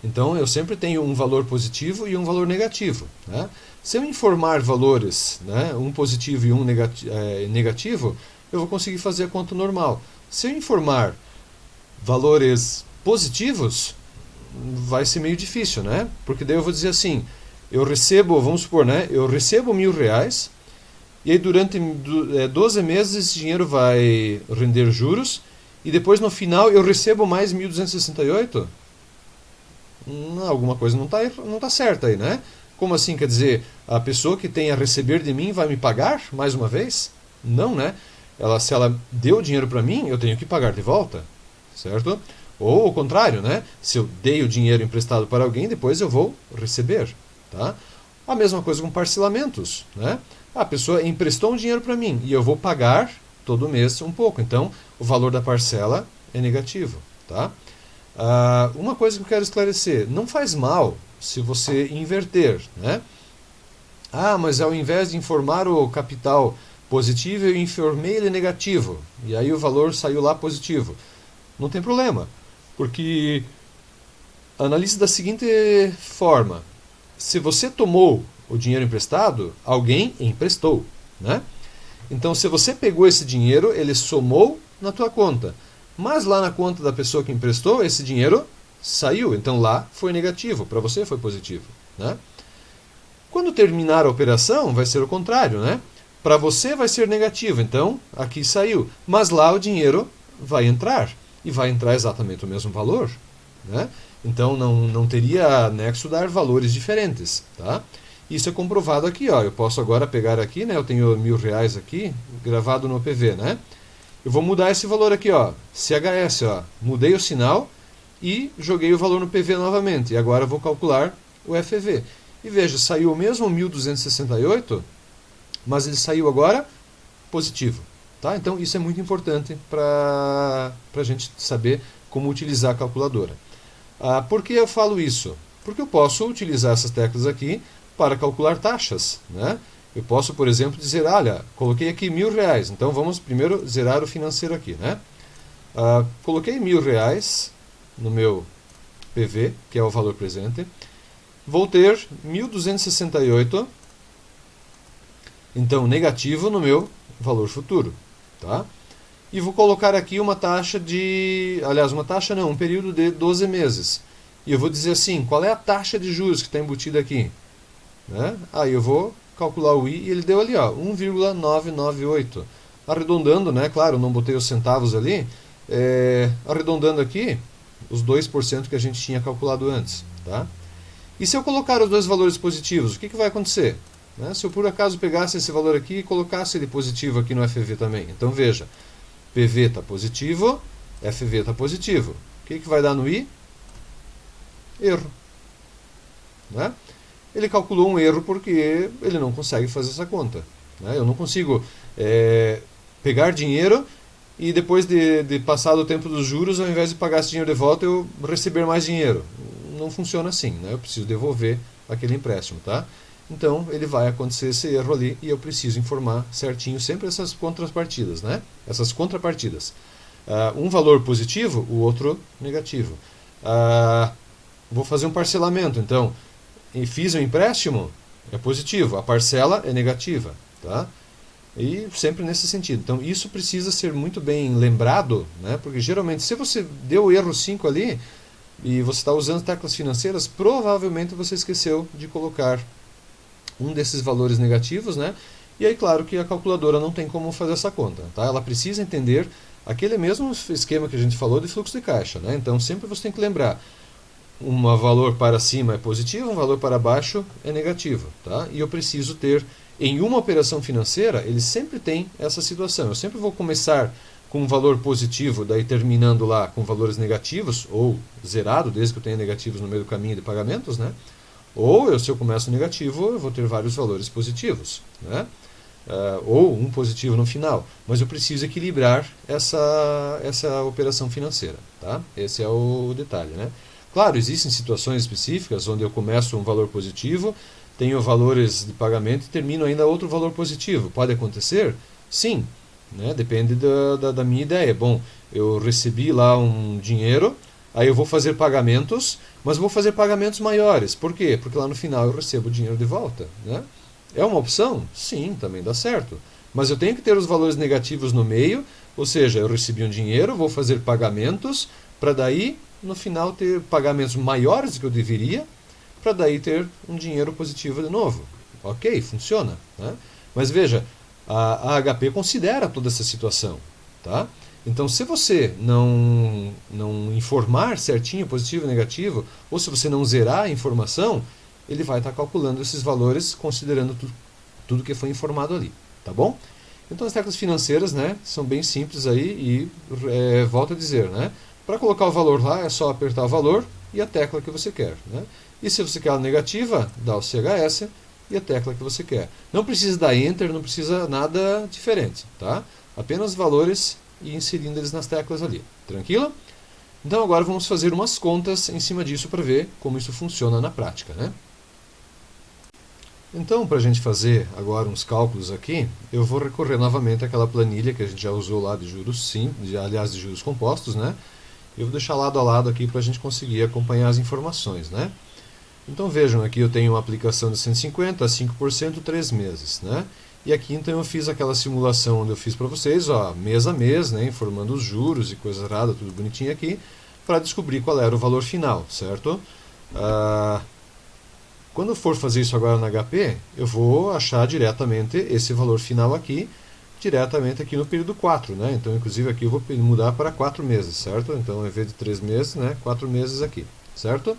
S1: Então, eu sempre tenho um valor positivo e um valor negativo, né? Se eu informar valores, né, um positivo e um negativo, eu vou conseguir fazer a conta normal. Se eu informar valores positivos, vai ser meio difícil, né? Porque daí eu vou dizer assim, eu recebo, vamos supor, né, eu recebo R$ 1.000 e aí durante 12 meses esse dinheiro vai render juros e depois no final eu recebo mais 1.268? Alguma coisa não tá certa aí, né? Como assim? Quer dizer, a pessoa que tem a receber de mim vai me pagar mais uma vez? Não, né? Se ela deu o dinheiro para mim, eu tenho que pagar de volta, certo? Ou o contrário, né? Se eu dei o dinheiro emprestado para alguém, depois eu vou receber, tá? A mesma coisa com parcelamentos, né? A pessoa emprestou um dinheiro para mim e eu vou pagar todo mês um pouco. Então, o valor da parcela é negativo, tá? Uma coisa que eu quero esclarecer, não faz mal se você inverter, né? Mas ao invés de informar o capital positivo, eu informei ele negativo, e aí o valor saiu lá positivo. Não tem problema, porque analise da seguinte forma, se você tomou o dinheiro emprestado, alguém emprestou, né? Então, se você pegou esse dinheiro, ele somou na tua conta. Mas lá na conta da pessoa que emprestou, esse dinheiro saiu. Então lá foi negativo, para você foi positivo, né? Quando terminar a operação, vai ser o contrário, né? Para você vai ser negativo, então aqui saiu. Mas lá o dinheiro vai entrar. E vai entrar exatamente o mesmo valor, né? Então não teria nexo dar valores diferentes, tá? Isso é comprovado aqui, ó. Eu posso agora pegar aqui, né? Eu tenho R$ 1.000 aqui, gravado no PV, né? Eu vou mudar esse valor aqui, ó, CHS, ó. Mudei o sinal e joguei o valor no PV novamente. E agora eu vou calcular o FV. E veja, saiu o mesmo 1.268, mas ele saiu agora positivo, tá? Então isso é muito importante para a gente saber como utilizar a calculadora. Por que eu falo isso? Porque eu posso utilizar essas teclas aqui para calcular taxas, né? Eu posso, por exemplo, dizer, olha, coloquei aqui R$ 1.000, então vamos primeiro zerar o financeiro aqui, né? Coloquei R$ 1.000 no meu PV, que é o valor presente, vou ter 1.268, então negativo no meu valor futuro, tá? E vou colocar aqui uma taxa um período de 12 meses. E eu vou dizer assim, qual é a taxa de juros que está embutida aqui? Né? Aí eu vou calcular o I e ele deu ali, ó, 1,998. Arredondando, né? Claro, não botei os centavos ali. Arredondando aqui, os 2% que a gente tinha calculado antes, tá? E se eu colocar os dois valores positivos, o que vai acontecer? Né? Se eu por acaso pegasse esse valor aqui e colocasse ele positivo aqui no FV também. Então veja, PV está positivo, FV está positivo. O que vai dar no I? Erro. Né? Ele calculou um erro porque ele não consegue fazer essa conta, né? Eu não consigo pegar dinheiro e depois de passado o tempo dos juros, ao invés de pagar esse dinheiro de volta, eu receber mais dinheiro. Não funciona assim, né? Eu preciso devolver aquele empréstimo, tá? então ele vai acontecer esse erro ali e eu preciso informar certinho sempre essas contrapartidas, né? Essas contrapartidas. Um valor positivo, o outro negativo. Vou fazer um parcelamento, então fiz um empréstimo, é positivo, a parcela é negativa, tá? E sempre nesse sentido. Então isso precisa ser muito bem lembrado, né? Porque geralmente se você deu o erro 5 ali e você está usando teclas financeiras, provavelmente você esqueceu de colocar um desses valores negativos, né? E aí claro que a calculadora não tem como fazer essa conta, tá? Ela precisa entender aquele mesmo esquema que a gente falou de fluxo de caixa, né? Então sempre você tem que lembrar, um valor para cima é positivo, um valor para baixo é negativo, tá? E eu preciso ter, em uma operação financeira, ele sempre tem essa situação. Eu sempre vou começar com um valor positivo, daí terminando lá com valores negativos, ou zerado, desde que eu tenha negativos no meio do caminho de pagamentos, né? Ou, se eu começo negativo, eu vou ter vários valores positivos, né? Ou um positivo no final. Mas eu preciso equilibrar essa operação financeira, tá? Esse é o detalhe, né? Claro, existem situações específicas onde eu começo um valor positivo, tenho valores de pagamento e termino ainda outro valor positivo. Pode acontecer? Sim, né? Depende da minha ideia. Bom, eu recebi lá um dinheiro, aí eu vou fazer pagamentos, mas vou fazer pagamentos maiores. Por quê? Porque lá no final eu recebo o dinheiro de volta, né? É uma opção? Sim, também dá certo. Mas eu tenho que ter os valores negativos no meio, ou seja, eu recebi um dinheiro, vou fazer pagamentos, para daí no final ter pagamentos maiores do que eu deveria, para daí ter um dinheiro positivo de novo. Ok, funciona, né? Mas veja, a HP considera toda essa situação, tá? Então se você não informar certinho positivo e negativo, ou se você não zerar a informação, ele vai estar calculando esses valores considerando tudo que foi informado ali, tá bom? Então as teclas financeiras, né, são bem simples aí e volto a dizer, né? Para colocar o valor lá é só apertar o valor e a tecla que você quer, né? E se você quer a negativa, dá o CHS e a tecla que você quer. Não precisa dar Enter, não precisa nada diferente, tá? Apenas valores e inserindo eles nas teclas ali. Tranquilo? Então agora vamos fazer umas contas em cima disso para ver como isso funciona na prática, né? Então, para a gente fazer agora uns cálculos aqui, eu vou recorrer novamente àquela planilha que a gente já usou lá de juros simples, aliás, de juros compostos, né? Eu vou deixar lado a lado aqui para a gente conseguir acompanhar as informações, né? Então vejam, aqui eu tenho uma aplicação de 150 a 5%, 3 meses, né? E aqui então eu fiz aquela simulação onde eu fiz para vocês, ó, mês a mês, né? Informando os juros e coisa errada, tudo bonitinho aqui, para descobrir qual era o valor final, certo? Quando eu for fazer isso agora na HP, eu vou achar diretamente esse valor final aqui, diretamente aqui no período 4, né? Então, inclusive aqui eu vou mudar para 4 meses, certo? Então, ao invés de 3 meses, né? 4 meses aqui, certo?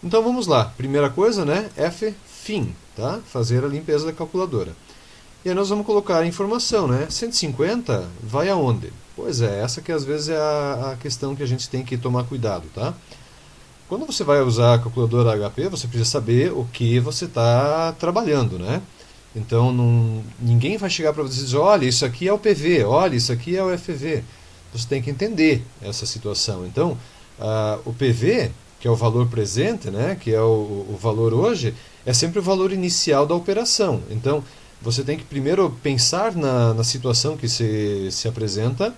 S1: Então, vamos lá. Primeira coisa, né? F-FIN, tá? Fazer a limpeza da calculadora. E aí nós vamos colocar a informação, né? 150 vai aonde? Pois é, essa que às vezes é a questão que a gente tem que tomar cuidado, tá? Quando você vai usar a calculadora HP, você precisa saber o que você está trabalhando, né? Então, ninguém vai chegar para você e dizer, olha, isso aqui é o PV, olha, isso aqui é o FV. Você tem que entender essa situação. Então, o PV, que é o valor presente, né, que é o valor hoje, é sempre o valor inicial da operação. Então, você tem que primeiro pensar na situação que se apresenta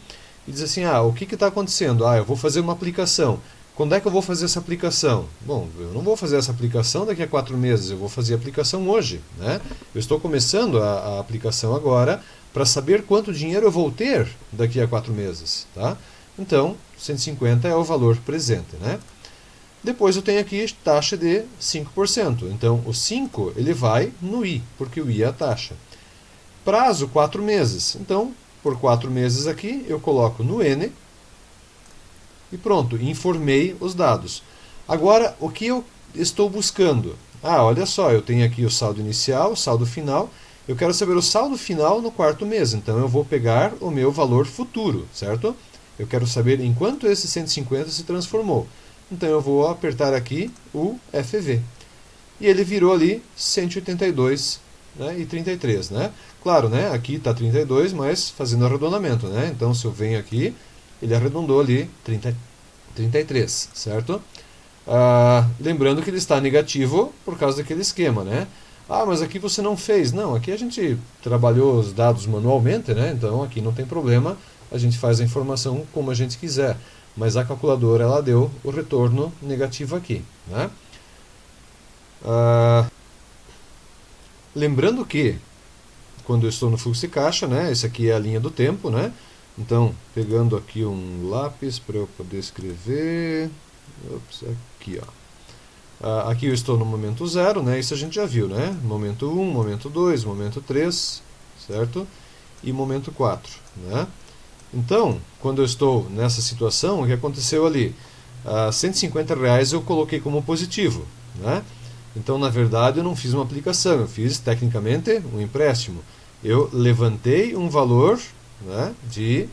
S1: e dizer assim, o que está acontecendo? Eu vou fazer uma aplicação. Quando é que eu vou fazer essa aplicação? Bom, eu não vou fazer essa aplicação daqui a 4 meses, eu vou fazer a aplicação hoje, né? Eu estou começando a aplicação agora para saber quanto dinheiro eu vou ter daqui a 4 meses, tá? Então, 150 é o valor presente, né? Depois eu tenho aqui taxa de 5%. Então, o 5 ele vai no I, porque o I é a taxa. Prazo, 4 meses. Então, por 4 meses aqui, eu coloco no N, e pronto, informei os dados. Agora, o que eu estou buscando? Olha só, eu tenho aqui o saldo inicial, o saldo final. Eu quero saber o saldo final no 4º mês. Então, eu vou pegar o meu valor futuro, certo? Eu quero saber em quanto esse 150 se transformou. Então, eu vou apertar aqui o FV. E ele virou ali 182, né, e 33, né? Claro, né, aqui está 32, mas fazendo arredondamento, né? Então, se eu venho aqui, ele arredondou ali 33, certo? Lembrando que ele está negativo por causa daquele esquema, né? Ah, mas aqui você não fez. Não, aqui a gente trabalhou os dados manualmente, né? Então aqui não tem problema, a gente faz a informação como a gente quiser. Mas a calculadora ela deu o retorno negativo aqui, né? Lembrando que quando eu estou no fluxo de caixa, né? Esse aqui é a linha do tempo, né? Então, pegando aqui um lápis para eu poder escrever. Ops, aqui, ó. Aqui eu estou no momento 0, né? Isso a gente já viu, né? Momento 1, momento 2, momento 3, certo? E momento 4, né? Então, quando eu estou nessa situação, o que aconteceu ali? R$ 150 eu coloquei como positivo, né? Então, na verdade, eu não fiz uma aplicação, eu fiz, tecnicamente, um empréstimo. Eu levantei um valor, né, de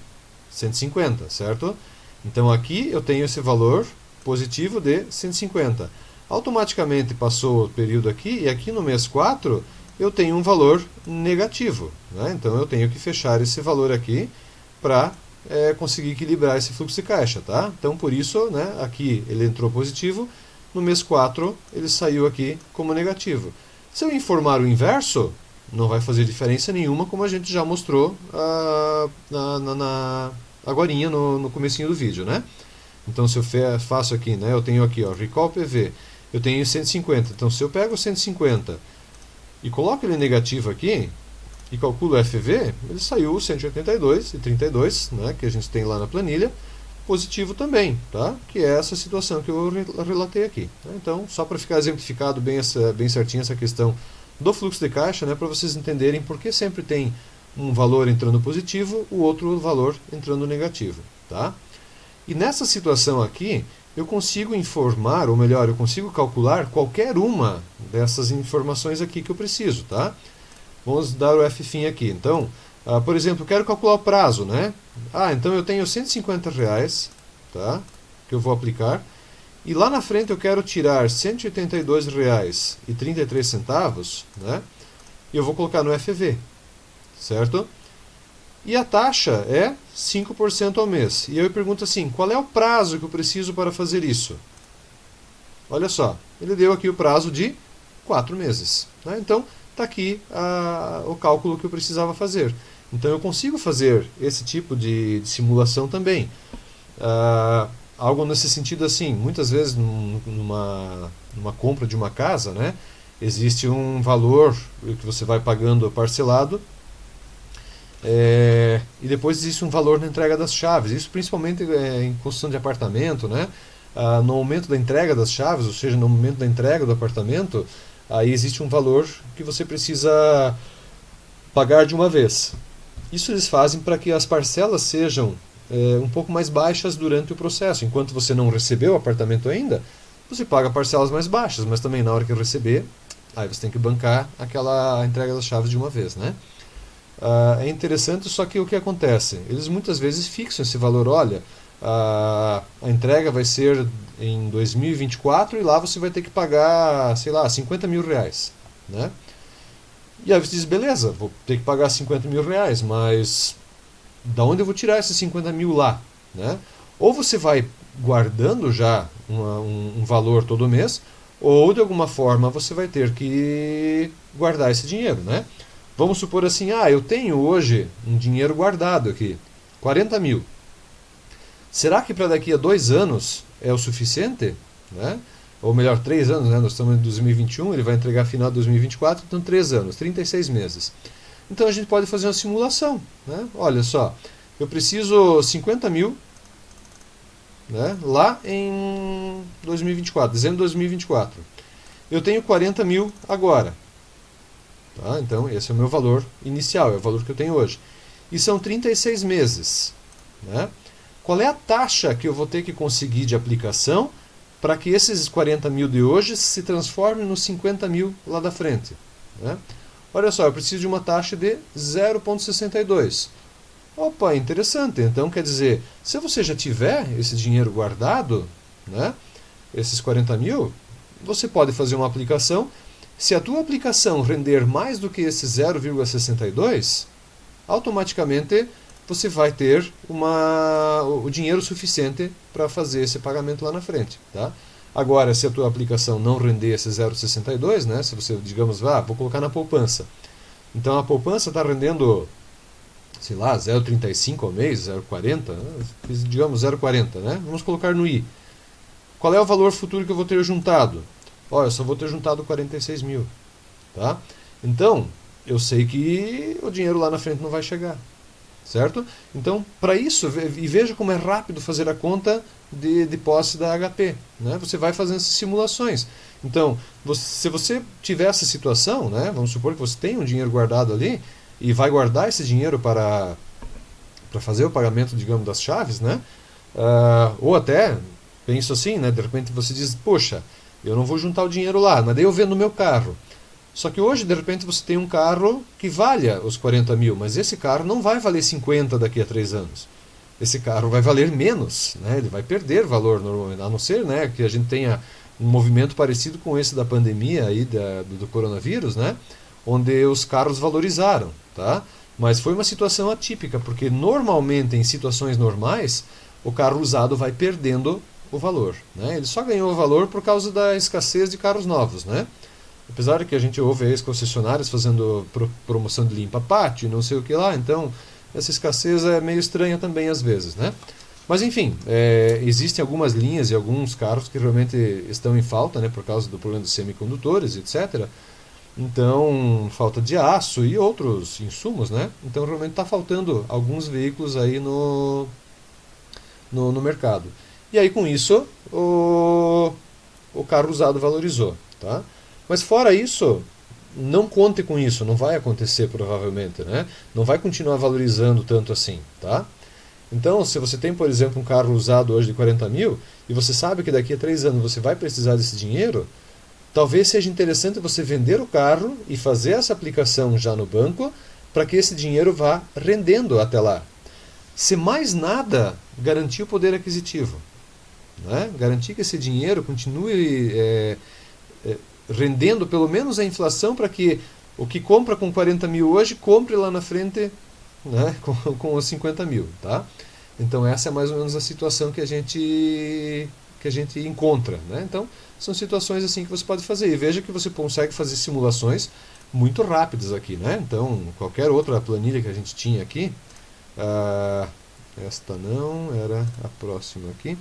S1: 150, certo? Então, aqui eu tenho esse valor positivo de 150. Automaticamente passou o período aqui, e aqui no mês 4 eu tenho um valor negativo, né? Então eu tenho que fechar esse valor aqui para conseguir equilibrar esse fluxo de caixa, tá? Então por isso, né, aqui ele entrou positivo, no mês 4 ele saiu aqui como negativo. Se eu informar o inverso, não vai fazer diferença nenhuma, como a gente já mostrou agorinha no comecinho do vídeo, né? Então se eu faço aqui, né, eu tenho aqui, ó, recall PV, eu tenho 150. Então se eu pego 150 e coloco ele negativo aqui e calculo o FV, ele saiu 182,32, né, que a gente tem lá na planilha, positivo também, tá? Que é essa situação que eu relatei aqui. Então, só para ficar exemplificado bem certinho essa questão do fluxo de caixa, né, para vocês entenderem por que sempre tem um valor entrando positivo, o outro valor entrando negativo, tá? E nessa situação aqui, eu consigo informar, ou melhor, eu consigo calcular qualquer uma dessas informações aqui que eu preciso, tá? Vamos dar o F-fim aqui. Então, por exemplo, eu quero calcular o prazo, né? Então eu tenho R$ 150, tá? Que eu vou aplicar. E lá na frente eu quero tirar R$ 182,33, né? E eu vou colocar no FV, certo? E a taxa é 5% ao mês. E eu pergunto assim, qual é o prazo que eu preciso para fazer isso? Olha só, ele deu aqui o prazo de 4 meses. Né? Então, está aqui o cálculo que eu precisava fazer. Então, eu consigo fazer esse tipo de simulação também. Algo nesse sentido assim, muitas vezes numa compra de uma casa, né, existe um valor que você vai pagando parcelado, e depois existe um valor na entrega das chaves. Isso principalmente em construção de apartamento, né? No momento da entrega das chaves, ou seja, no momento da entrega do apartamento, aí existe um valor que você precisa pagar de uma vez. Isso eles fazem para que as parcelas sejam um pouco mais baixas durante o processo. Enquanto você não recebeu o apartamento ainda, você paga parcelas mais baixas, mas também na hora que receber, aí você tem que bancar a entrega das chaves de uma vez, né? É interessante, só que o que acontece? Eles muitas vezes fixam esse valor. Olha, a entrega vai ser em 2024 e lá você vai ter que pagar, sei lá, R$ 50 mil, né? E aí você diz, beleza, vou ter que pagar R$ 50 mil, mas da onde eu vou tirar esses 50 mil lá, né? Ou você vai guardando já um valor todo mês, ou de alguma forma você vai ter que guardar esse dinheiro, né? Vamos supor assim, eu tenho hoje um dinheiro guardado aqui, 40 mil. Será que para daqui a 2 anos é o suficiente? Né? Ou melhor, 3 anos, né? Nós estamos em 2021, ele vai entregar final de 2024, então 3 anos, 36 meses. Então a gente pode fazer uma simulação, né? Olha só, eu preciso 50 mil, né, lá em 2024, dezembro de 2024. Eu tenho 40 mil agora. Tá? Então esse é o meu valor inicial, é o valor que eu tenho hoje. E são 36 meses. Né? Qual é a taxa que eu vou ter que conseguir de aplicação para que esses 40 mil de hoje se transformem nos 50 mil lá da frente? Né? Olha só, eu preciso de uma taxa de 0,62. Opa, interessante. Então quer dizer, se você já tiver esse dinheiro guardado, né, esses 40 mil, você pode fazer uma aplicação. Se a tua aplicação render mais do que esse 0,62, automaticamente você vai ter o dinheiro suficiente para fazer esse pagamento lá na frente. Tá? Agora, se a tua aplicação não render esse 0,62, né, se você, digamos, vou colocar na poupança. Então a poupança está rendendo, sei lá, 0,35 ao mês, 0,40, né, digamos 0,40, né? Vamos colocar no I. Qual é o valor futuro que eu vou ter juntado? Eu só vou ter juntado 46 mil. Tá? Então, eu sei que o dinheiro lá na frente não vai chegar. Certo? Então, para isso, e veja como é rápido fazer a conta de posse da HP. Né? Você vai fazendo essas simulações. Então, se você tiver essa situação, né, vamos supor que você tem um dinheiro guardado ali, e vai guardar esse dinheiro para fazer o pagamento, digamos, das chaves, né? Ou até, penso assim, né, de repente você diz, poxa, eu não vou juntar o dinheiro lá, mas daí eu vendo o meu carro. Só que hoje, de repente, você tem um carro que valha os 40 mil, mas esse carro não vai valer 50 daqui a 3 anos. Esse carro vai valer menos, né? Ele vai perder valor, a não ser, né, que a gente tenha um movimento parecido com esse da pandemia aí, do coronavírus, né? Onde os carros valorizaram, tá? Mas foi uma situação atípica, porque normalmente, em situações normais, o carro usado vai perdendo o valor, né? Ele só ganhou o valor por causa da escassez de carros novos, né? Apesar de que a gente ouve aí as concessionárias fazendo promoção de limpa-pátio e não sei o que lá, então essa escassez é meio estranha também às vezes, né? Mas enfim, existem algumas linhas e alguns carros que realmente estão em falta, né, por causa do problema dos semicondutores, etc. Então, falta de aço e outros insumos, né? Então realmente está faltando alguns veículos aí no mercado. E aí com isso o carro usado valorizou, tá? Mas fora isso, não conte com isso, não vai acontecer provavelmente, né? Não vai continuar valorizando tanto assim, tá? Então, se você tem, por exemplo, um carro usado hoje de 40 mil, e você sabe que daqui a 3 anos você vai precisar desse dinheiro, talvez seja interessante você vender o carro e fazer essa aplicação já no banco, para que esse dinheiro vá rendendo até lá. Se mais nada, garantir o poder aquisitivo, né? Garantir que esse dinheiro continue rendendo pelo menos a inflação, para que o que compra com 40 mil hoje, compre lá na frente, né, com os 50 mil. Tá? Então essa é mais ou menos a situação que a gente encontra. Né? Então são situações assim que você pode fazer. E veja que você consegue fazer simulações muito rápidas aqui. Né? Então qualquer outra planilha que a gente tinha aqui, esta não, era a próxima aqui.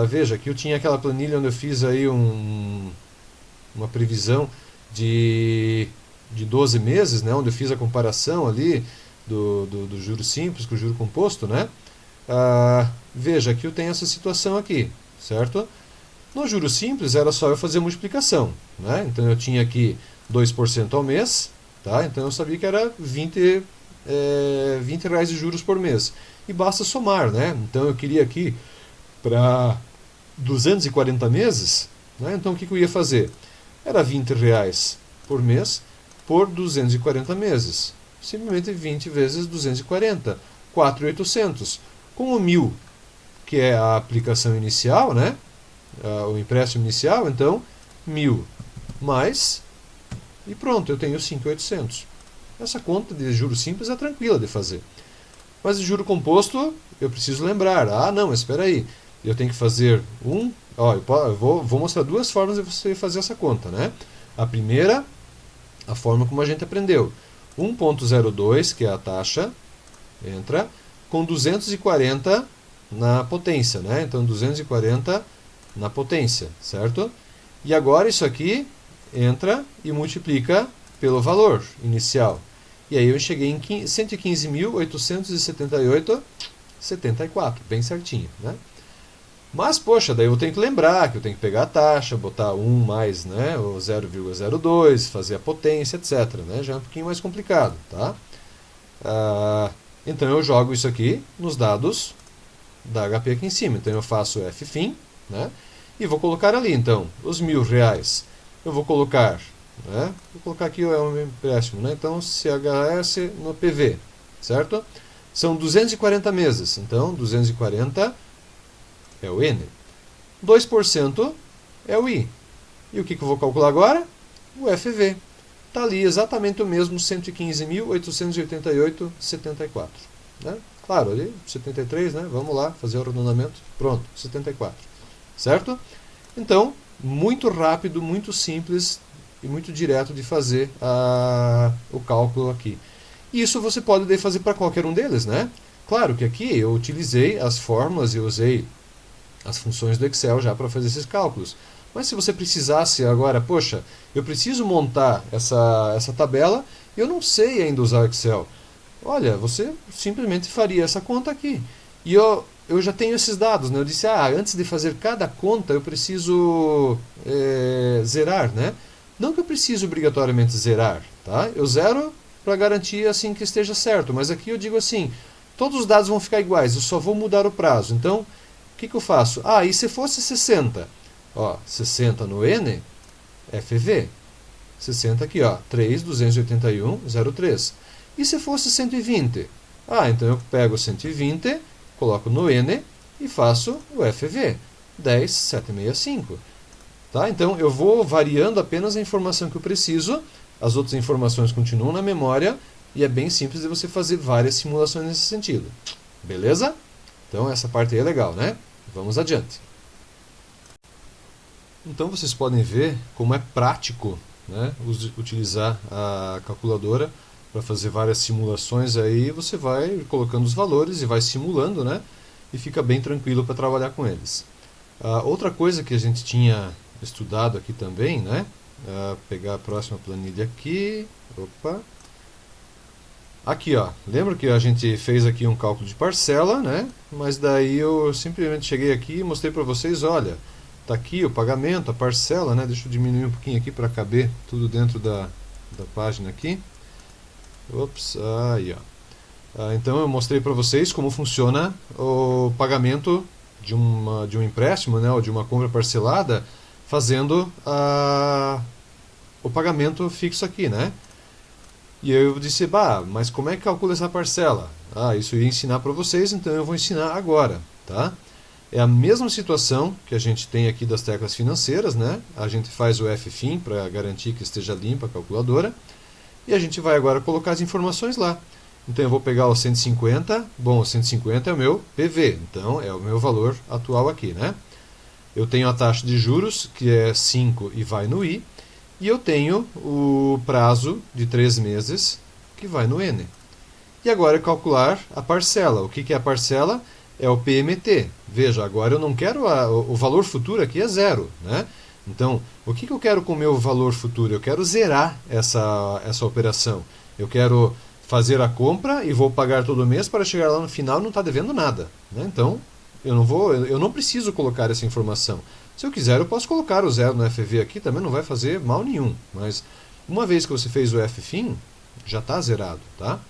S1: Veja que eu tinha aquela planilha onde eu fiz aí uma previsão de 12 meses, né, onde eu fiz a comparação ali do juro simples com o juro composto, né? Veja que eu tenho essa situação aqui, certo? No juro simples era só eu fazer a multiplicação, né? Então eu tinha aqui 2% ao mês, tá? Então eu sabia que era 20 reais de juros por mês. E basta somar, né? Então eu queria aqui para 240 meses, né? Então o que eu ia fazer? Era 20 reais por mês por 240 meses. Simplesmente 20 vezes 240, 4.800. Com o 1.000, que é a aplicação inicial, né? O empréstimo inicial, então 1.000 mais, e pronto, eu tenho 5.800. Essa conta de juros simples é tranquila de fazer. Mas de juro composto, eu preciso lembrar. Não, mas espera aí. Eu tenho que fazer eu vou mostrar duas formas de você fazer essa conta, né? A primeira, a forma como a gente aprendeu. 1.02, que é a taxa, entra, com 240 na potência, né? Então 240 na potência, certo? E agora isso aqui entra e multiplica pelo valor inicial. E aí eu cheguei em 115.878,74, bem certinho, né? Mas, poxa, daí eu tenho que lembrar que eu tenho que pegar a taxa, botar 1 mais, né, o 0,02, fazer a potência, etc. Né? Já é um pouquinho mais complicado, tá? Então eu jogo isso aqui nos dados da HP aqui em cima. Então eu faço Ffin, né, e vou colocar ali, então, os R$1.000. Eu vou colocar, né, aqui um empréstimo, né, então CHS no PV, certo? São 240 meses, então 240 é o N. 2% é o I. E o que eu vou calcular agora? O FV. Está ali exatamente o mesmo, 115.888,74. Né? Claro, ali 73, né? Vamos lá, fazer o arredondamento. Pronto, 74. Certo? Então, muito rápido, muito simples e muito direto de fazer o cálculo aqui. Isso você pode daí fazer para qualquer um deles, né? Claro que aqui eu utilizei as fórmulas e usei as funções do Excel já para fazer esses cálculos. Mas se você precisasse agora, poxa, eu preciso montar essa tabela e eu não sei ainda usar o Excel. Olha, você simplesmente faria essa conta aqui. E eu já tenho esses dados, né? Eu disse, antes de fazer cada conta eu preciso zerar, né? Não que eu precise obrigatoriamente zerar, tá? Eu zero para garantir assim que esteja certo, mas aqui eu digo assim, todos os dados vão ficar iguais, eu só vou mudar o prazo. Então, o que eu faço? E se fosse 60? 60 no N, FV. 60 aqui, 3.281,03. E se fosse 120? Então eu pego 120, coloco no N e faço o FV. 10.765. Tá? Então eu vou variando apenas a informação que eu preciso, as outras informações continuam na memória e é bem simples de você fazer várias simulações nesse sentido. Beleza? Então essa parte aí é legal, né? Vamos adiante. Então vocês podem ver como é prático, né, utilizar a calculadora para fazer várias simulações. Aí você vai colocando os valores e vai simulando, né, e fica bem tranquilo para trabalhar com eles. Outra coisa que a gente tinha estudado aqui também, né, pegar a próxima planilha aqui, aqui, lembra que a gente fez aqui um cálculo de parcela, né, mas daí eu simplesmente cheguei aqui e mostrei para vocês, olha, está aqui o pagamento, a parcela, né? Deixa eu diminuir um pouquinho aqui para caber tudo dentro da página aqui. Ops, aí, então eu mostrei para vocês como funciona o pagamento de um empréstimo, né? Ou de uma compra parcelada, fazendo o pagamento fixo aqui, né? E eu disse, mas como é que calcula essa parcela? Isso eu ia ensinar para vocês, então eu vou ensinar agora, tá? É a mesma situação que a gente tem aqui das teclas financeiras, né? A gente faz o FFIM para garantir que esteja limpa a calculadora. E a gente vai agora colocar as informações lá. Então eu vou pegar o 150. Bom, o 150 é o meu PV, então é o meu valor atual aqui, né? Eu tenho a taxa de juros, que é 5 e vai no I. E eu tenho o prazo de 3 meses, que vai no N. E agora é calcular a parcela. O que é a parcela? É o PMT. Veja, agora eu não quero o valor futuro aqui é zero, né? Então, o que eu quero com o meu valor futuro? Eu quero zerar essa operação. Eu quero fazer a compra e vou pagar todo mês para chegar lá no final e não estar devendo nada, né? Então, eu não preciso colocar essa informação. Se eu quiser, eu posso colocar o zero no FV aqui, também não vai fazer mal nenhum. Mas, uma vez que você fez o FFIM, já está zerado, tá?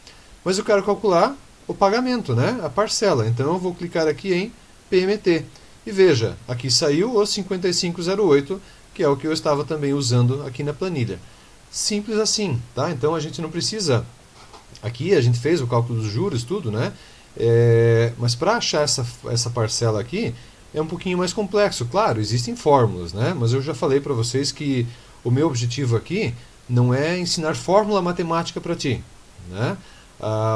S1: Mas eu quero calcular o pagamento, né? A parcela. Então eu vou clicar aqui em PMT. E veja, aqui saiu o 5508, que é o que eu estava também usando aqui na planilha. Simples assim, tá? Então a gente não precisa... Aqui a gente fez o cálculo dos juros, tudo, né? Mas para achar essa parcela aqui, é um pouquinho mais complexo. Claro, existem fórmulas, né? Mas eu já falei para vocês que o meu objetivo aqui não é ensinar fórmula matemática para ti, né?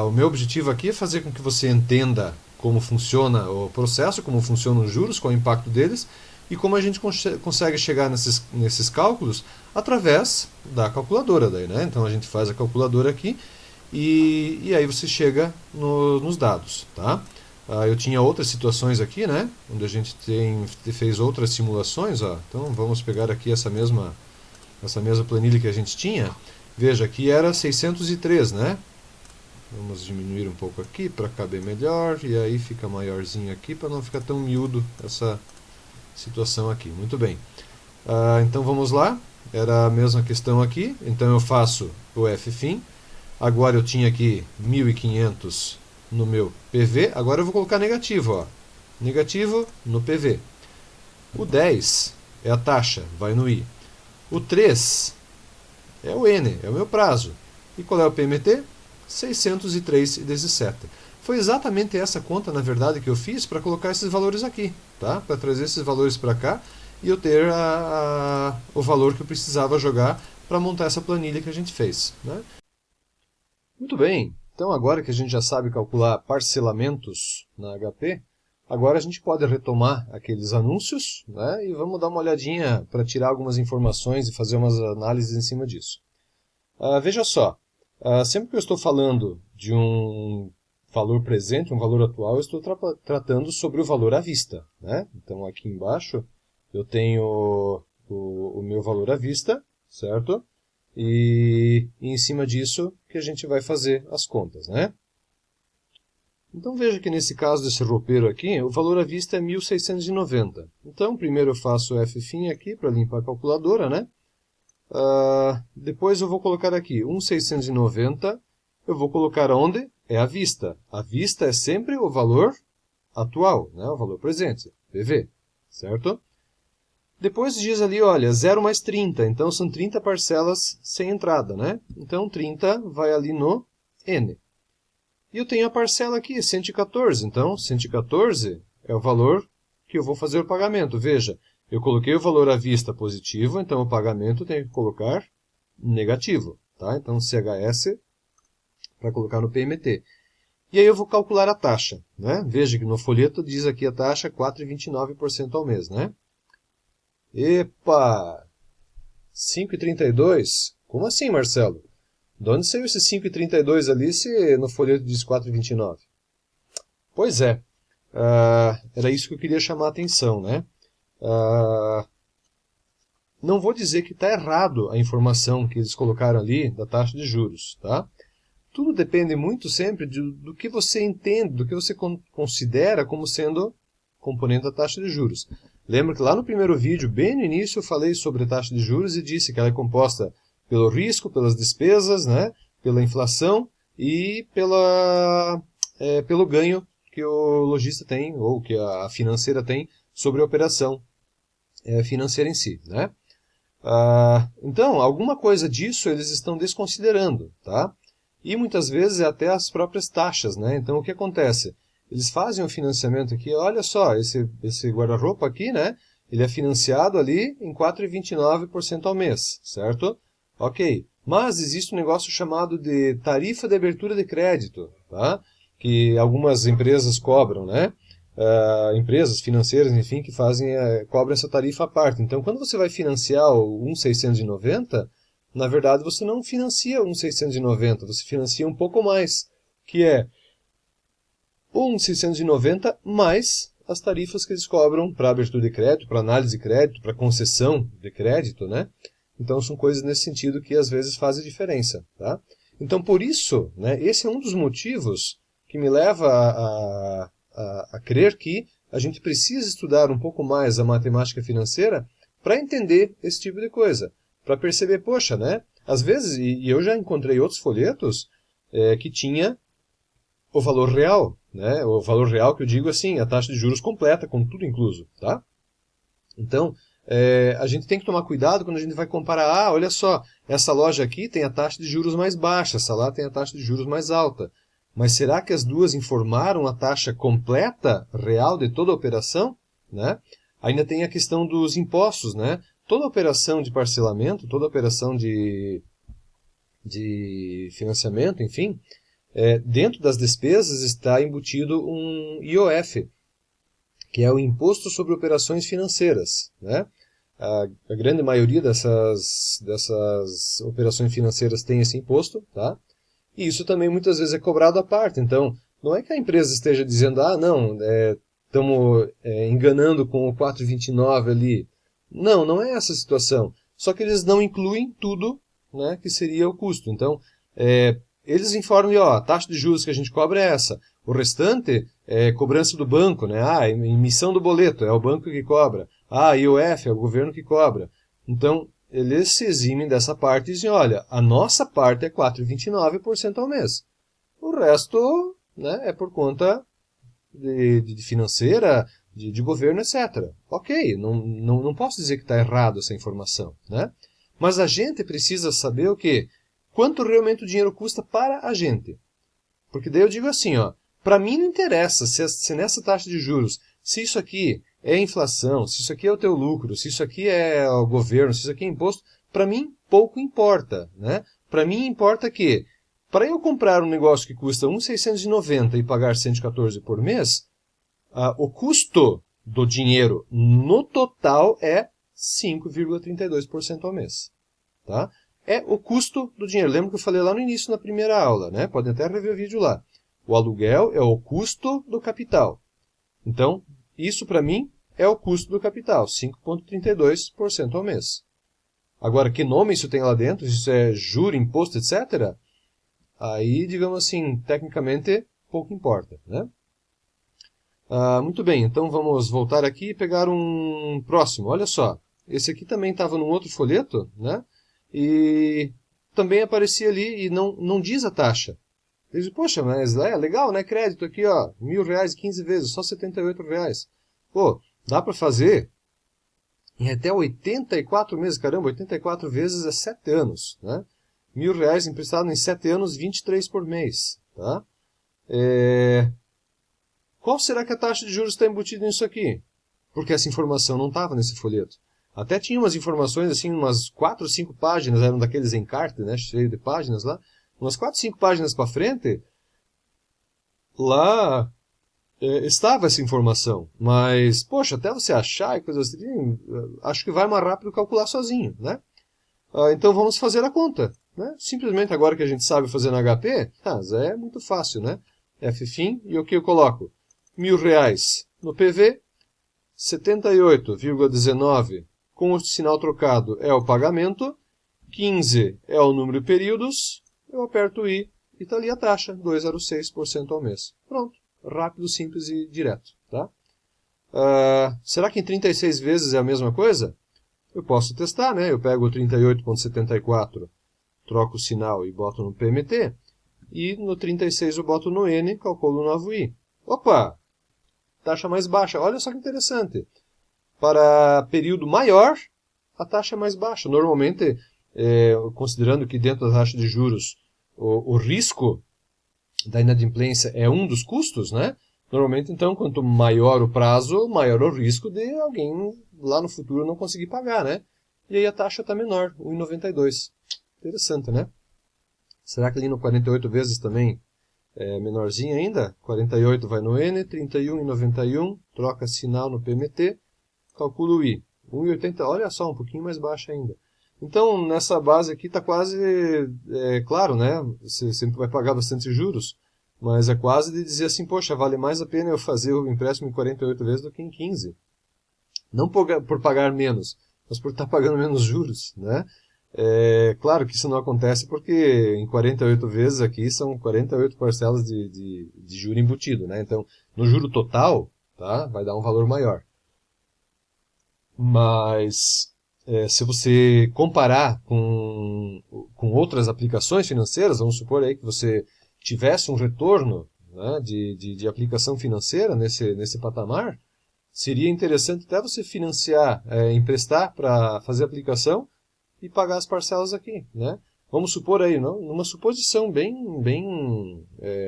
S1: O meu objetivo aqui é fazer com que você entenda como funciona o processo, como funcionam os juros, qual é o impacto deles e como a gente consegue chegar nesses cálculos através da calculadora. Daí, né? Então a gente faz a calculadora aqui e aí você chega nos dados. Tá? Eu tinha outras situações aqui, né? Onde a gente fez outras simulações. Então vamos pegar aqui essa mesma planilha que a gente tinha. Veja, aqui era 603, né? Vamos diminuir um pouco aqui para caber melhor, e aí fica maiorzinho aqui para não ficar tão miúdo essa situação aqui. Muito bem. Então vamos lá, era a mesma questão aqui, então eu faço o FFIM, agora eu tinha aqui 1.500 no meu PV, agora eu vou colocar negativo, negativo no PV. O 10 é a taxa, vai no I. O 3 é o N, é o meu prazo. E qual é o PMT? 603,17. Foi exatamente essa conta, na verdade, que eu fiz para colocar esses valores aqui, tá? Para trazer esses valores para cá e eu ter o valor que eu precisava jogar para montar essa planilha que a gente fez, né? Muito bem, então agora que a gente já sabe calcular parcelamentos na HP, agora a gente pode retomar aqueles anúncios, né, e vamos dar uma olhadinha para tirar algumas informações e fazer umas análises em cima disso. Veja só, sempre que eu estou falando de um valor presente, um valor atual, eu estou tratando sobre o valor à vista, né? Então aqui embaixo eu tenho o meu valor à vista, certo? E em cima disso que a gente vai fazer as contas, né? Então veja que nesse caso desse roupeiro aqui, o valor à vista é 1.690. Então primeiro eu faço F' aqui para limpar a calculadora, né? Depois eu vou colocar aqui 1.690, eu vou colocar onde? É à vista. A vista é sempre o valor atual, né? O valor presente, PV, certo? Depois diz ali, olha, 0 mais 30, então são 30 parcelas sem entrada, né? Então 30 vai ali no N. E eu tenho a parcela aqui, 114, então 114 é o valor que eu vou fazer o pagamento. Veja, eu coloquei o valor à vista positivo, então o pagamento tem que colocar negativo, tá? Então CHS para colocar no PMT. E aí eu vou calcular a taxa, né? Veja que no folheto diz aqui a taxa 4,29% ao mês, né? Epa! 5,32? Como assim, Marcelo? De onde saiu esse 5,32 ali se no folheto diz 4,29? Pois é, era isso que eu queria chamar a atenção, né? Não vou dizer que está errado a informação que eles colocaram ali da taxa de juros, tá? Tudo depende muito sempre do que você entende, do que você considera como sendo componente da taxa de juros. Lembra que lá no primeiro vídeo, bem no início, eu falei sobre a taxa de juros e disse que ela é composta pelo risco, pelas despesas, né, pela inflação e pelo ganho que o lojista tem, ou que a financeira tem, sobre a operação financeira em si, né? Então, alguma coisa disso eles estão desconsiderando, tá? E muitas vezes é até as próprias taxas, né? Então, o que acontece? Eles fazem o financiamento aqui, olha só, esse guarda-roupa aqui, né? Ele é financiado ali em 4,29% ao mês, certo? Ok, mas existe um negócio chamado de tarifa de abertura de crédito, tá? Que algumas empresas cobram, né? Empresas financeiras, enfim, que cobram essa tarifa à parte. Então, quando você vai financiar o 1.690, na verdade você não financia 1.690, você financia um pouco mais, que é 1.690 mais as tarifas que eles cobram para abertura de crédito, para análise de crédito, para concessão de crédito, né? Então são coisas nesse sentido que às vezes fazem diferença, tá? Então por isso, né, esse é um dos motivos que me leva a crer que a gente precisa estudar um pouco mais a matemática financeira para entender esse tipo de coisa, para perceber, poxa, né? Às vezes, e eu já encontrei outros folhetos que tinha o valor real, né? O valor real que eu digo assim, a taxa de juros completa, com tudo incluso, tá? Então, a gente tem que tomar cuidado quando a gente vai comparar, olha só, essa loja aqui tem a taxa de juros mais baixa, essa lá tem a taxa de juros mais alta. Mas será que as duas informaram a taxa completa, real, de toda a operação? Né? Ainda tem a questão dos impostos, né? Toda operação de parcelamento, toda operação de financiamento, enfim, dentro das despesas está embutido um IOF, que é o Imposto sobre Operações Financeiras, né? A grande maioria dessas operações financeiras tem esse imposto, tá? E isso também muitas vezes é cobrado à parte. Então, não é que a empresa esteja dizendo, não, estamos enganando com o 4,29 ali. Não, não é essa a situação. Só que eles não incluem tudo, né, que seria o custo. Então, eles informam, a taxa de juros que a gente cobra é essa. O restante é cobrança do banco, né? Emissão do boleto, é o banco que cobra. IOF, é o governo que cobra. Então, eles se eximem dessa parte e dizem, olha, a nossa parte é 4,29% ao mês. O resto, né, é por conta de financeira, de governo, etc. Ok, não posso dizer que está errado essa informação, né? Mas a gente precisa saber o quê? Quanto realmente o dinheiro custa para a gente. Porque daí eu digo assim, para mim não interessa se nessa taxa de juros, se isso aqui é inflação, se isso aqui é o teu lucro, se isso aqui é o governo, se isso aqui é imposto, para mim pouco importa, né? Para mim importa que, para eu comprar um negócio que custa 1.690 e pagar 114 por mês, O custo do dinheiro no total é 5,32% ao mês. Tá? É o custo do dinheiro. Lembra que eu falei lá no início, na primeira aula, né? Podem até rever o vídeo lá. O aluguel é o custo do capital. Então, isso para mim é o custo do capital, 5,32% ao mês. Agora, que nome isso tem lá dentro? Isso é juro, imposto, etc.? Aí, digamos assim, tecnicamente, pouco importa, né? Muito bem, então vamos voltar aqui e pegar um próximo. Olha só, esse aqui também estava num outro folheto, né? E também aparecia ali e não diz a taxa. Eu disse, poxa, mas é legal, né? Crédito aqui, ó, R$1.000, 15 vezes, só R$78. Pô, dá para fazer em até 84 meses. Caramba, 84 vezes é 7 anos, né? R$1.000 emprestado em 7 anos, 23 por mês, tá? Qual será que a taxa de juros está embutida nisso aqui? Porque essa informação não estava nesse folheto. Até tinha umas informações, assim, umas 4 ou 5 páginas, eram daqueles encarte, né, cheio de páginas lá. Umas 4 ou 5 páginas para frente, lá estava essa informação. Mas, poxa, até você achar e coisas assim, acho que vai mais rápido calcular sozinho, né? Então vamos fazer a conta, né? Simplesmente agora que a gente sabe fazer na HP, é muito fácil, né? Ffim, e o que eu coloco? R$1.000 no PV, 78,19 com o sinal trocado é o pagamento, 15 é o número de períodos, eu aperto o I e está ali a taxa, 2,06% ao mês. Pronto, rápido, simples e direto. Tá? Será que em 36 vezes é a mesma coisa? Eu posso testar, né? Eu pego o 38,74, troco o sinal e boto no PMT, e no 36 eu boto no N, calculo o novo I. Opa! Taxa mais baixa. Olha só que interessante. Para período maior, a taxa é mais baixa. Normalmente, considerando que dentro da taxa de juros o risco da inadimplência é um dos custos, né? Normalmente, então, quanto maior o prazo, maior o risco de alguém lá no futuro não conseguir pagar, né? E aí a taxa está menor, 1,92. Interessante, né? Será que ali no 48 vezes também é menorzinho ainda? 48 vai no N, 31,91, troca sinal no PMT, calcula o I. 1,80, olha só, um pouquinho mais baixo ainda. Então, nessa base aqui está quase, claro, né? Você sempre vai pagar bastante juros, mas é quase de dizer assim, poxa, vale mais a pena eu fazer o empréstimo em 48 vezes do que em 15. Não por pagar menos, mas por estar pagando menos juros, né? Claro que isso não acontece porque em 48 vezes aqui são 48 parcelas de juro embutido, né? Então, no juro total, tá, vai dar um valor maior. Mas, se você comparar com outras aplicações financeiras, vamos supor aí que você tivesse um retorno, né, de aplicação financeira nesse patamar, seria interessante até você financiar, emprestar para fazer a aplicação e pagar as parcelas aqui, né? Vamos supor aí, numa suposição bem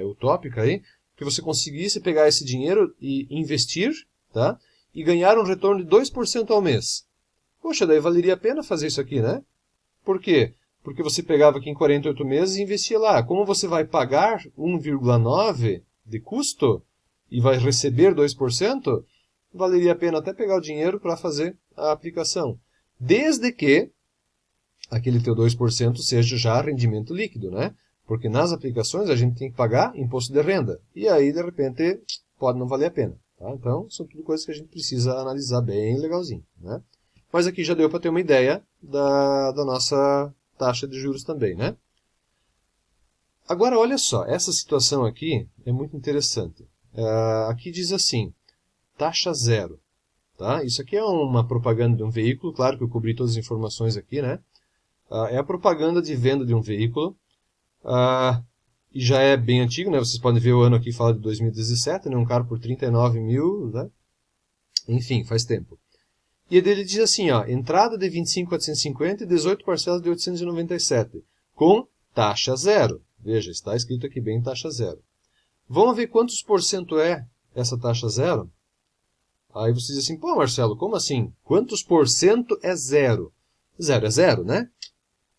S1: utópica aí, que você conseguisse pegar esse dinheiro e investir, tá? E ganhar um retorno de 2% ao mês. Poxa, daí valeria a pena fazer isso aqui, né? Por quê? Porque você pegava aqui em 48 meses e investia lá. Como você vai pagar 1,9% de custo e vai receber 2%, valeria a pena até pegar o dinheiro para fazer a aplicação. Desde que aquele teu 2% seja já rendimento líquido, né? Porque nas aplicações a gente tem que pagar imposto de renda. E aí, de repente, pode não valer a pena. Tá? Então, são tudo coisas que a gente precisa analisar bem legalzinho, né? Mas aqui já deu para ter uma ideia da nossa taxa de juros também, né? Agora, olha só, essa situação aqui é muito interessante. Aqui diz assim, taxa zero. Tá? Isso aqui é uma propaganda de um veículo, claro que eu cobri todas as informações aqui, né? É a propaganda de venda de um veículo, e já é bem antigo, né? Vocês podem ver o ano aqui, fala de 2017, né? Um carro por 39 mil, né? Enfim, faz tempo. E ele diz assim, ó, entrada de 25.450 e 18 parcelas de 897, com taxa zero. Veja, está escrito aqui bem taxa zero. Vamos ver quantos por cento é essa taxa zero? Aí você diz assim, pô Marcelo, como assim? Quantos por cento é zero? Zero é zero, né?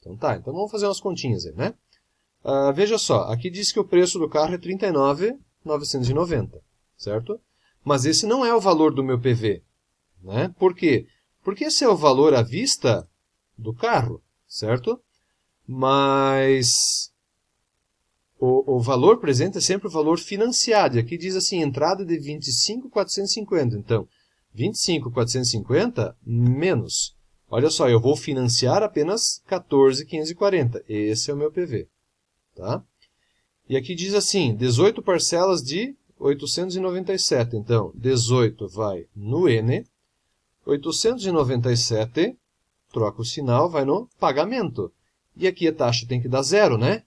S1: Então tá, então vamos fazer umas continhas aí, né? Veja só, aqui diz que o preço do carro é R$ 39.990, certo? mas esse não é o valor do meu PV. Né? Por quê? Porque esse é o valor à vista do carro, certo? Mas o valor presente é sempre o valor financiado. E aqui diz assim, entrada de 25.450. Então, 25.450 menos. Olha só, eu vou financiar apenas 14.540. Esse é o meu PV. Tá? E aqui diz assim, 18 parcelas de 897. Então, 18 vai no N, 897, troca o sinal, vai no pagamento. E aqui a taxa tem que dar zero, né?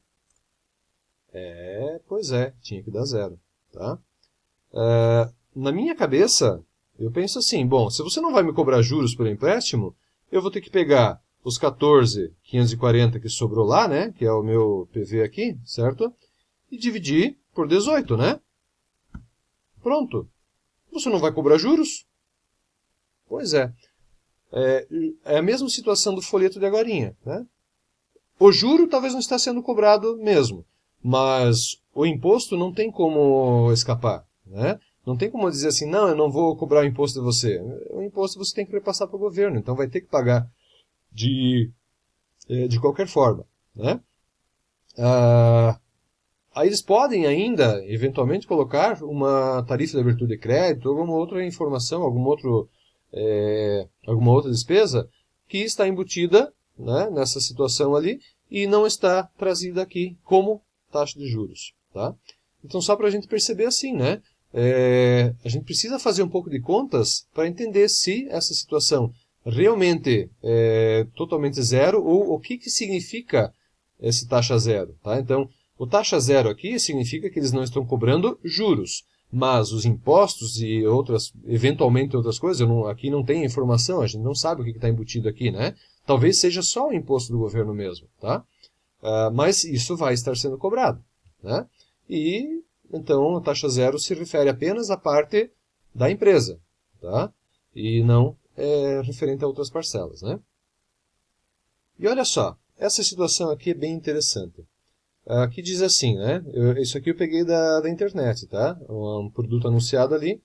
S1: Pois é, tinha que dar zero. Tá? Na minha cabeça, eu penso assim, bom, se você não vai me cobrar juros pelo empréstimo, eu vou ter que pegar os 14.540 que sobrou lá, né? Que é o meu PV aqui, certo? E dividir por 18, né? Pronto. Você não vai cobrar juros? Pois é. É a mesma situação do folheto de agorinha, né? O juro talvez não está sendo cobrado mesmo, mas o imposto não tem como escapar, né? Não tem como dizer assim, não, eu não vou cobrar o imposto de você. O imposto você tem que repassar para o governo, então vai ter que pagar de qualquer forma, né? Aí eles podem ainda, eventualmente, colocar uma tarifa de abertura de crédito, alguma outra informação, alguma outra despesa que está embutida, né, nessa situação ali e não está trazida aqui como taxa de juros. Tá? Então, só para a gente perceber assim, né? A gente precisa fazer um pouco de contas para entender se essa situação realmente é totalmente zero ou o que significa esse taxa zero. Tá? Então, o taxa zero aqui significa que eles não estão cobrando juros, mas os impostos e eventualmente outras coisas, aqui não tem informação, a gente não sabe o que está embutido aqui, né? Talvez seja só o imposto do governo mesmo, tá? Mas isso vai estar sendo cobrado, né? E, então, a taxa zero se refere apenas à parte da empresa, tá? E não é referente a outras parcelas, né? E olha só, essa situação aqui é bem interessante. Aqui diz assim, né? Isso aqui eu peguei da internet, tá? Um produto anunciado ali,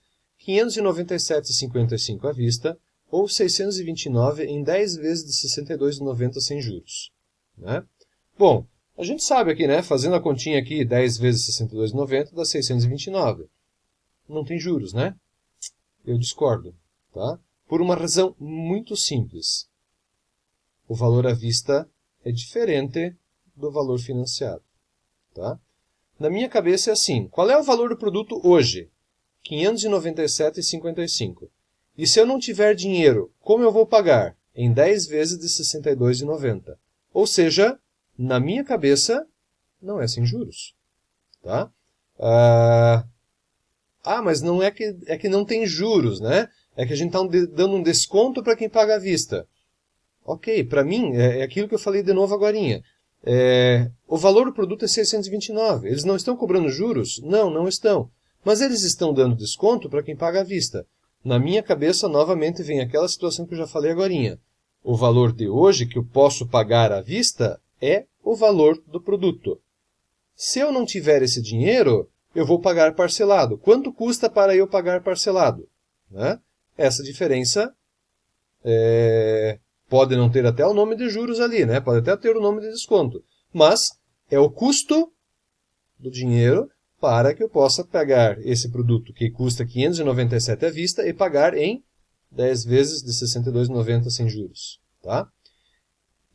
S1: 597,55 à vista, ou 629 em 10 vezes de 62,90 sem juros. Né? Bom, a gente sabe aqui, né? Fazendo a continha aqui, 10 vezes 62,90 dá 629. Não tem juros, né? Eu discordo, tá? Por uma razão muito simples. O valor à vista é diferente do valor financiado. Tá? Na minha cabeça é assim, qual é o valor do produto hoje? 597,55. E se eu não tiver dinheiro, como eu vou pagar? Em 10 vezes de 62,90. Ou seja, na minha cabeça, não é sem juros. Tá? Mas não é que não tem juros, né? É que a gente está dando um desconto para quem paga à vista. Ok, para mim, é aquilo que eu falei de novo agorinha. O valor do produto é 629. Eles não estão cobrando juros? Não, não estão. Mas eles estão dando desconto para quem paga à vista. Na minha cabeça, novamente, vem aquela situação que eu já falei agorinha. O valor de hoje que eu posso pagar à vista é o valor do produto. Se eu não tiver esse dinheiro, eu vou pagar parcelado. Quanto custa para eu pagar parcelado? Né? Essa diferença pode não ter até o nome de juros ali, né? Pode até ter o nome de desconto. Mas é o custo do dinheiro para que eu possa pagar esse produto que custa 597 à vista e pagar em 10 vezes de 62,90 sem juros. Tá?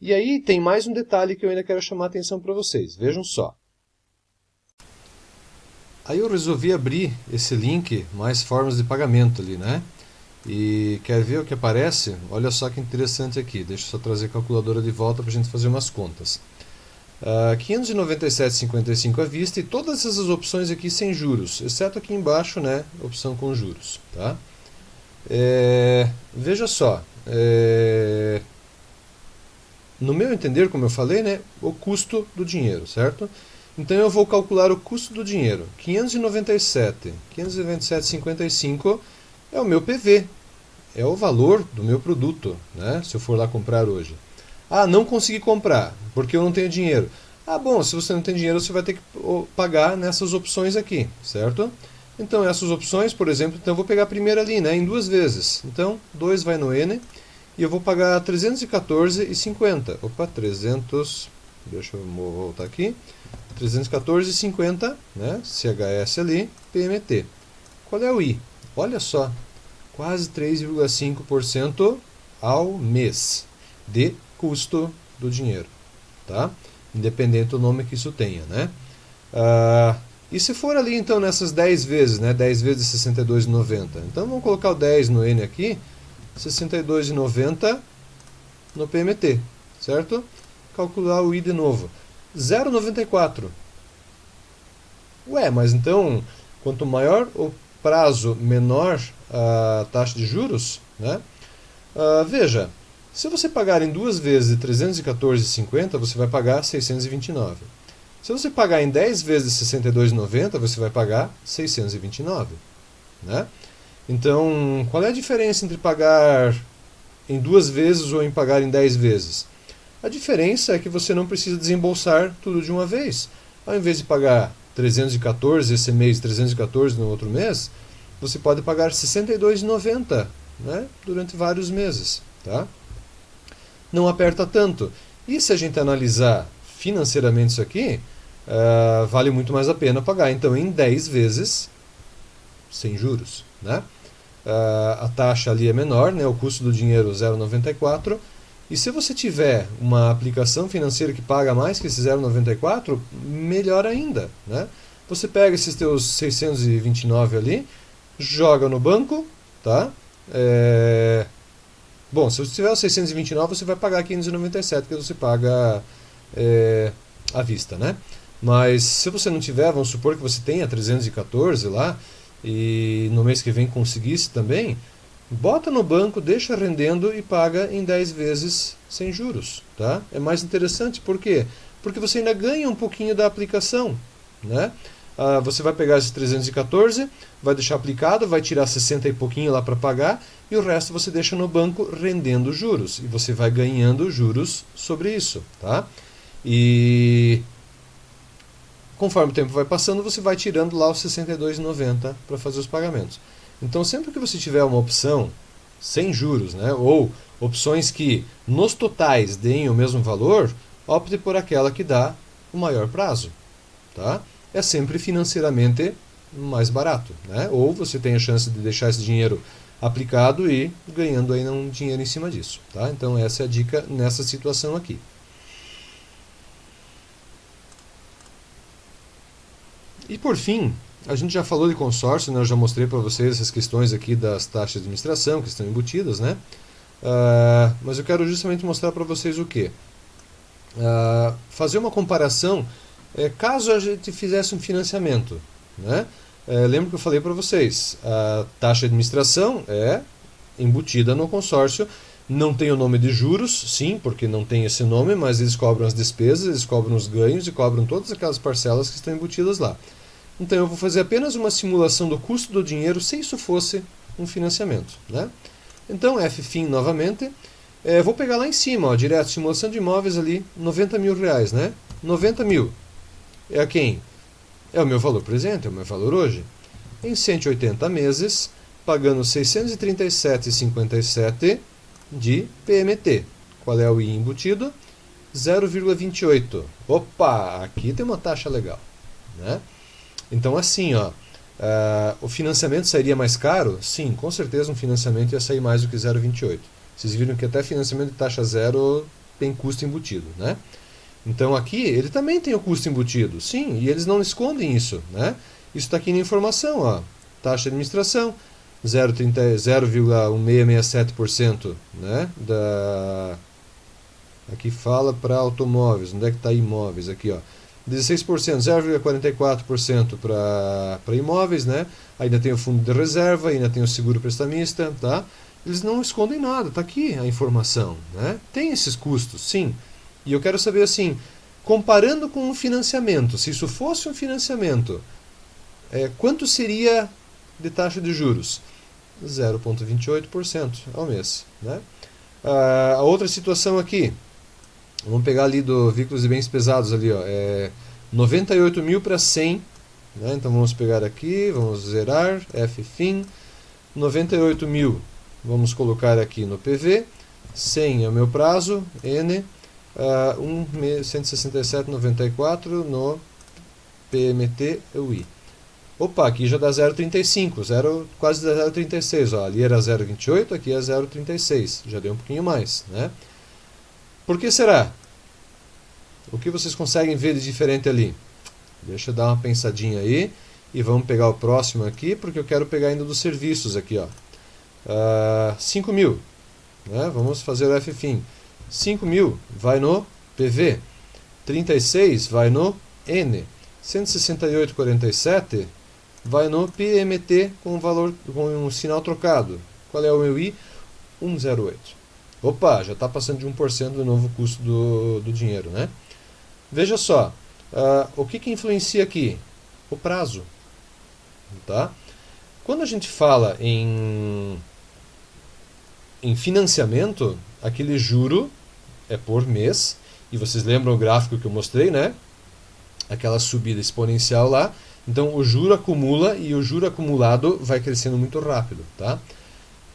S1: E aí tem mais um detalhe que eu ainda quero chamar a atenção para vocês. Vejam só. Aí eu resolvi abrir esse link, mais formas de pagamento ali, né? E quer ver o que aparece? Olha só que interessante aqui. Deixa eu só trazer a calculadora de volta para a gente fazer umas contas. 597,55 à vista e todas essas opções aqui sem juros, exceto aqui embaixo, né? Opção com juros. Tá? Veja só. No meu entender, como eu falei, né? O custo do dinheiro, certo? Então eu vou calcular o custo do dinheiro. 597,55 é o meu PV, é o valor do meu produto, né? Se eu for lá comprar hoje. Não consegui comprar, porque eu não tenho dinheiro. Bom, se você não tem dinheiro, você vai ter que pagar nessas opções aqui, certo? Então essas opções, por exemplo, então eu vou pegar a primeira ali, né, em 2 vezes. Então 2 vai no N e eu vou pagar 314,50. Opa, 300, deixa eu voltar aqui. 314,50, né, CHS ali, PMT. Qual é o I? Olha só, quase 3,5% ao mês de custo do dinheiro, tá? Independente do nome que isso tenha, né? E se for ali então nessas 10 vezes, né? 10 vezes 62,90. Então vamos colocar o 10 no N aqui, 62,90 no PMT, certo? Calcular o I de novo. 0,94. Ué, mas então, quanto maior o prazo, menor a taxa de juros, né? Veja, se você pagar em 2 vezes de 314,50, você vai pagar 629. Se você pagar em 10 vezes de 62,90, você vai pagar 629. Né? Então, qual é a diferença entre pagar em 2 vezes ou em pagar em 10 vezes? A diferença é que você não precisa desembolsar tudo de uma vez. Ao invés de pagar 314 esse mês, 314 no outro mês, você pode pagar 62,90, né, durante vários meses. Tá? Não aperta tanto. E se a gente analisar financeiramente isso aqui, vale muito mais a pena pagar então em 10 vezes sem juros. Né? A taxa ali é menor, né, o custo do dinheiro 0,94. E se você tiver uma aplicação financeira que paga mais que esse 0,94, melhor ainda. Né? Você pega esses teus 629 ali, joga no banco, tá? Bom, se você tiver os 629, você vai pagar 597, que você paga à vista, né? Mas se você não tiver, vamos supor que você tenha 314 lá, e no mês que vem conseguisse também, bota no banco, deixa rendendo e paga em 10 vezes sem juros. Tá? É mais interessante, por quê? Porque você ainda ganha um pouquinho da aplicação. Né? Você vai pegar esses 314, vai deixar aplicado, vai tirar 60 e pouquinho lá para pagar, e o resto você deixa no banco rendendo juros. E você vai ganhando juros sobre isso. Tá? E conforme o tempo vai passando, você vai tirando lá os 62,90 para fazer os pagamentos. Então, sempre que você tiver uma opção sem juros, né, ou opções que nos totais deem o mesmo valor, opte por aquela que dá o maior prazo. Tá? É sempre financeiramente mais barato. Né? Ou você tem a chance de deixar esse dinheiro aplicado e ganhando ainda um dinheiro em cima disso. Tá? Então, essa é a dica nessa situação aqui. E por fim, a gente já falou de consórcio, né? Eu já mostrei para vocês essas questões aqui das taxas de administração que estão embutidas, né? Mas eu quero justamente mostrar para vocês o quê? Fazer uma comparação caso a gente fizesse um financiamento, né? Lembra que eu falei para vocês, a taxa de administração é embutida no consórcio, não tem o nome de juros, sim, porque não tem esse nome, mas eles cobram as despesas, eles cobram os ganhos e cobram todas aquelas parcelas que estão embutidas lá. Então eu vou fazer apenas uma simulação do custo do dinheiro se isso fosse um financiamento. Né? Então FFIM novamente, vou pegar lá em cima, ó, direto, simulação de imóveis ali, 90 mil reais. Né? 90 mil é a quem? É o meu valor presente, é o meu valor hoje. Em 180 meses, pagando 637,57 de PMT. Qual é o I embutido? 0,28. Opa, aqui tem uma taxa legal. Né? Então assim, ó, o financiamento sairia mais caro? Sim, com certeza um financiamento ia sair mais do que 0,28. Vocês viram que até financiamento de taxa zero tem custo embutido. Né? Então aqui ele também tem o custo embutido. Sim, e eles não escondem isso. Né? Isso está aqui na informação. Ó, taxa de administração, 0,1667%, né, aqui fala para automóveis, onde é que está imóveis, aqui ó, 16%, 0,44% para imóveis, né, ainda tem o fundo de reserva, ainda tem o seguro prestamista, tá, eles não escondem nada, está aqui a informação, né, tem esses custos, sim, e eu quero saber assim, comparando com um financiamento, se isso fosse um financiamento, quanto seria de taxa de juros? 0,28% ao mês. Né? A outra situação aqui, vamos pegar ali do veículos e bens pesados ali, ó, 98 mil para 100 né? Então vamos pegar aqui, vamos zerar, Ffin, 98 mil, vamos colocar aqui no PV, 100 é o meu prazo, N, 167,94 no PMT UI. Opa, aqui já dá 0,35, quase dá 0,36, ó, ali era 0,28, aqui é 0,36, já deu um pouquinho mais, né? Por que será? O que vocês conseguem ver de diferente ali? Deixa eu dar uma pensadinha aí, e vamos pegar o próximo aqui, porque eu quero pegar ainda dos serviços aqui, ó. 5 mil, né? Vamos fazer o Ffin. 5 mil vai no PV, 36 vai no N, 168,47 vai no PMT com um sinal trocado. Qual é o meu I? 1,08. Opa, já está passando de 1% do novo custo do dinheiro, né? Veja só, o que influencia aqui? O prazo. Tá? Quando a gente fala em financiamento, aquele juro é por mês, e vocês lembram o gráfico que eu mostrei, né? Aquela subida exponencial lá. Então o juro acumula e o juro acumulado vai crescendo muito rápido, tá?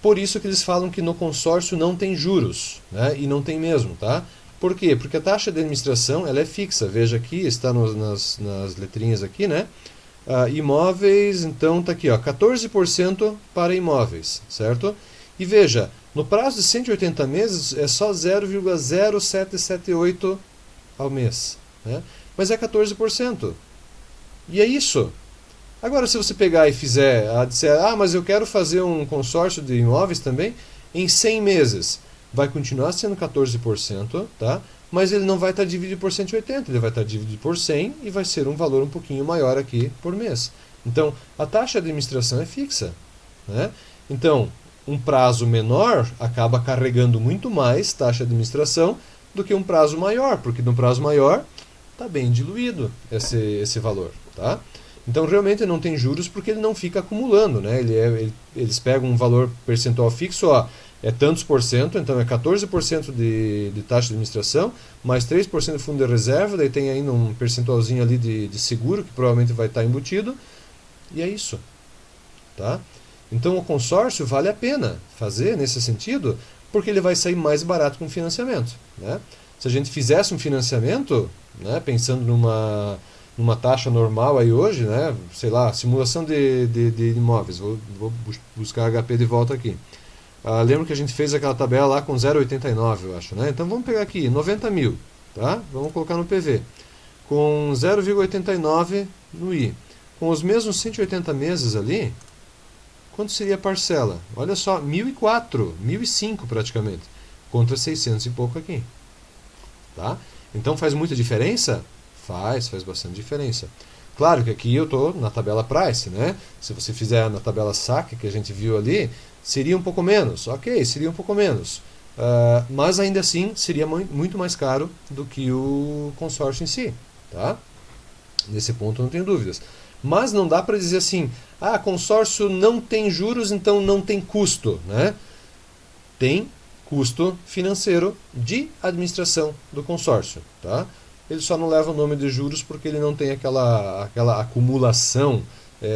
S1: Por isso que eles falam que no consórcio não tem juros, né? E não tem mesmo, tá? Por quê? Porque a taxa de administração ela é fixa. Veja aqui, está nas letrinhas aqui, né? Imóveis, então tá aqui, ó, 14% para imóveis, certo? E veja, no prazo de 180 meses é só 0,0778 ao mês, né? Mas é 14%. E é isso. Agora, se você pegar e disser, mas eu quero fazer um consórcio de imóveis também, em 100 meses, vai continuar sendo 14%, tá? Mas ele não vai estar dividido por 180, ele vai estar dividido por 100 e vai ser um valor um pouquinho maior aqui por mês. Então, a taxa de administração é fixa, né? Então, um prazo menor acaba carregando muito mais taxa de administração do que um prazo maior, porque no prazo maior está bem diluído esse valor, tá? Então realmente não tem juros porque ele não fica acumulando, né? Eles pegam um valor percentual fixo, ó, é tantos por cento, então é 14% de taxa de administração, mais 3% de fundo de reserva, daí tem ainda um percentualzinho ali de seguro, que provavelmente vai estar embutido, e é isso, tá? Então o consórcio vale a pena fazer nesse sentido, porque ele vai sair mais barato com o financiamento, né? Se a gente fizesse um financiamento, né, pensando numa taxa normal aí hoje, né, sei lá, simulação de imóveis, vou buscar HP de volta aqui. Lembro que a gente fez aquela tabela lá com 0,89, eu acho, né? Então vamos pegar aqui, 90 mil, tá? Vamos colocar no PV. Com 0,89 no I. Com os mesmos 180 meses ali, quanto seria a parcela? Olha só, 1.004, 1.005 praticamente, contra 600 e pouco aqui. Tá? Então faz muita diferença? Faz bastante diferença. Claro que aqui eu estou na tabela Price, né? Se você fizer na tabela SAC, que a gente viu ali, seria um pouco menos. Ok, seria um pouco menos. Mas ainda assim seria muito mais caro do que o consórcio em si. Tá? Nesse ponto não tenho dúvidas. Mas não dá para dizer assim, consórcio não tem juros, então não tem custo, né? Tem custo financeiro de administração do consórcio, tá? Ele só não leva o nome de juros porque ele não tem aquela acumulação,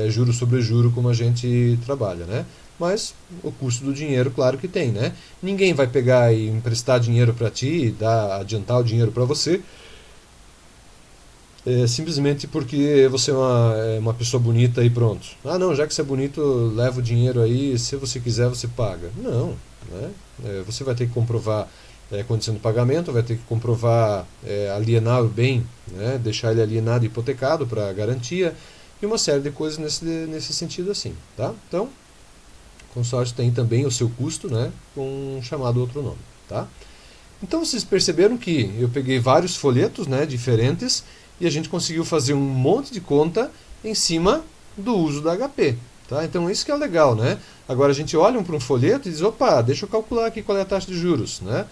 S1: juro sobre juro, como a gente trabalha, né? Mas o custo do dinheiro, claro que tem, né? Ninguém vai pegar e emprestar dinheiro para ti e adiantar o dinheiro para você, simplesmente porque você é uma pessoa bonita e pronto. Não, já que você é bonito, leva o dinheiro aí, se você quiser você paga. Não, né? Você vai ter que comprovar condição de pagamento, vai ter que comprovar alienar o bem, né? Deixar ele alienado e hipotecado para garantia, e uma série de coisas nesse sentido assim. Tá? Então, o consórcio tem também o seu custo, né? Com um chamado outro nome. Tá? Então vocês perceberam que eu peguei vários folhetos, né, diferentes, e a gente conseguiu fazer um monte de conta em cima do uso da HP. Tá? Então isso que é legal, né? Agora a gente olha para um folheto e diz, opa, deixa eu calcular aqui qual é a taxa de juros, né?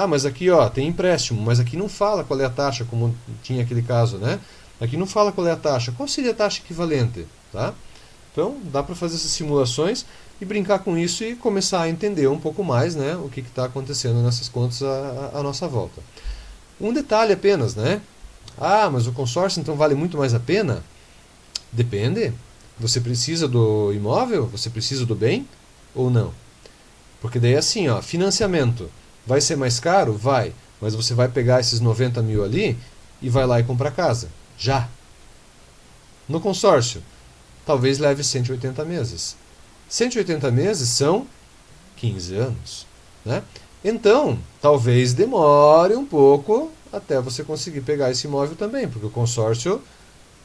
S1: Mas aqui ó, tem empréstimo, mas aqui não fala qual é a taxa, como tinha aquele caso, né? Aqui não fala qual é a taxa. Qual seria a taxa equivalente? Tá? Então dá para fazer essas simulações e brincar com isso e começar a entender um pouco mais, né, o que está acontecendo nessas contas à nossa volta. Um detalhe apenas, né? Mas o consórcio então vale muito mais a pena? Depende. Você precisa do imóvel? Você precisa do bem ou não? Porque daí é assim, ó, financiamento. Vai ser mais caro? Vai. Mas você vai pegar esses 90 mil ali e vai lá e comprar casa. Já. No consórcio, talvez leve 180 meses. 180 meses são 15 anos. Né? Então, talvez demore um pouco até você conseguir pegar esse imóvel também, porque o consórcio,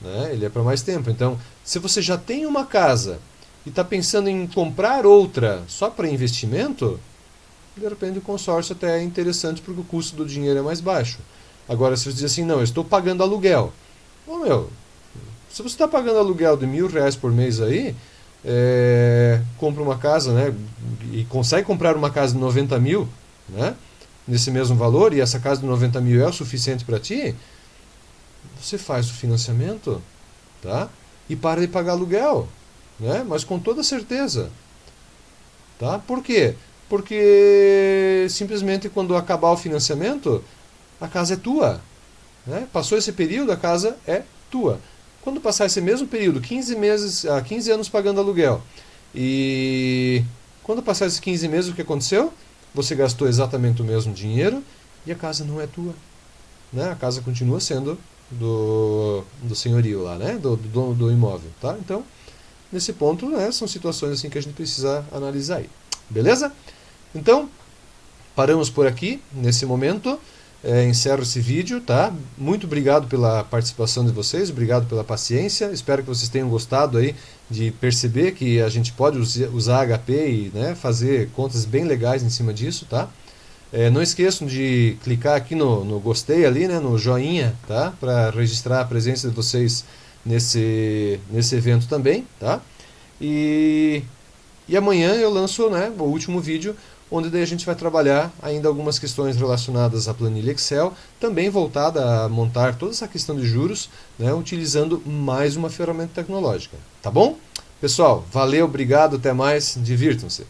S1: né, ele é para mais tempo. Então, se você já tem uma casa e está pensando em comprar outra só para investimento, de repente o consórcio até é interessante porque o custo do dinheiro é mais baixo. Agora, se você diz assim, não, eu estou pagando aluguel. Bom, meu, se você está pagando aluguel de R$ 1.000 por mês aí, compra uma casa, né, e consegue comprar uma casa de 90 mil, né, nesse mesmo valor, e essa casa de 90 mil é o suficiente para ti, você faz o financiamento, tá? E para de pagar aluguel, né? Mas com toda certeza. Tá? Por quê? Porque simplesmente quando acabar o financiamento, a casa é tua. Né? Passou esse período, a casa é tua. Quando passar esse mesmo período, 15 meses, 15 anos pagando aluguel, e quando passar esses 15 meses, o que aconteceu? Você gastou exatamente o mesmo dinheiro e a casa não é tua. Né? A casa continua sendo do senhorio lá, né? Do dono do imóvel. Tá? Então, nesse ponto, né, são situações assim que a gente precisa analisar aí. Beleza? Então, paramos por aqui nesse momento. Encerro esse vídeo, tá? Muito obrigado pela participação de vocês, obrigado pela paciência. Espero que vocês tenham gostado aí de perceber que a gente pode usar HP e, né, fazer contas bem legais em cima disso, tá? Não esqueçam de clicar aqui no gostei ali, né, no joinha, tá? Para registrar a presença de vocês nesse evento também, tá? E amanhã eu lanço, né, o último vídeo, onde daí a gente vai trabalhar ainda algumas questões relacionadas à planilha Excel, também voltada a montar toda essa questão de juros, né, utilizando mais uma ferramenta tecnológica. Tá bom? Pessoal, valeu, obrigado, até mais, divirtam-se!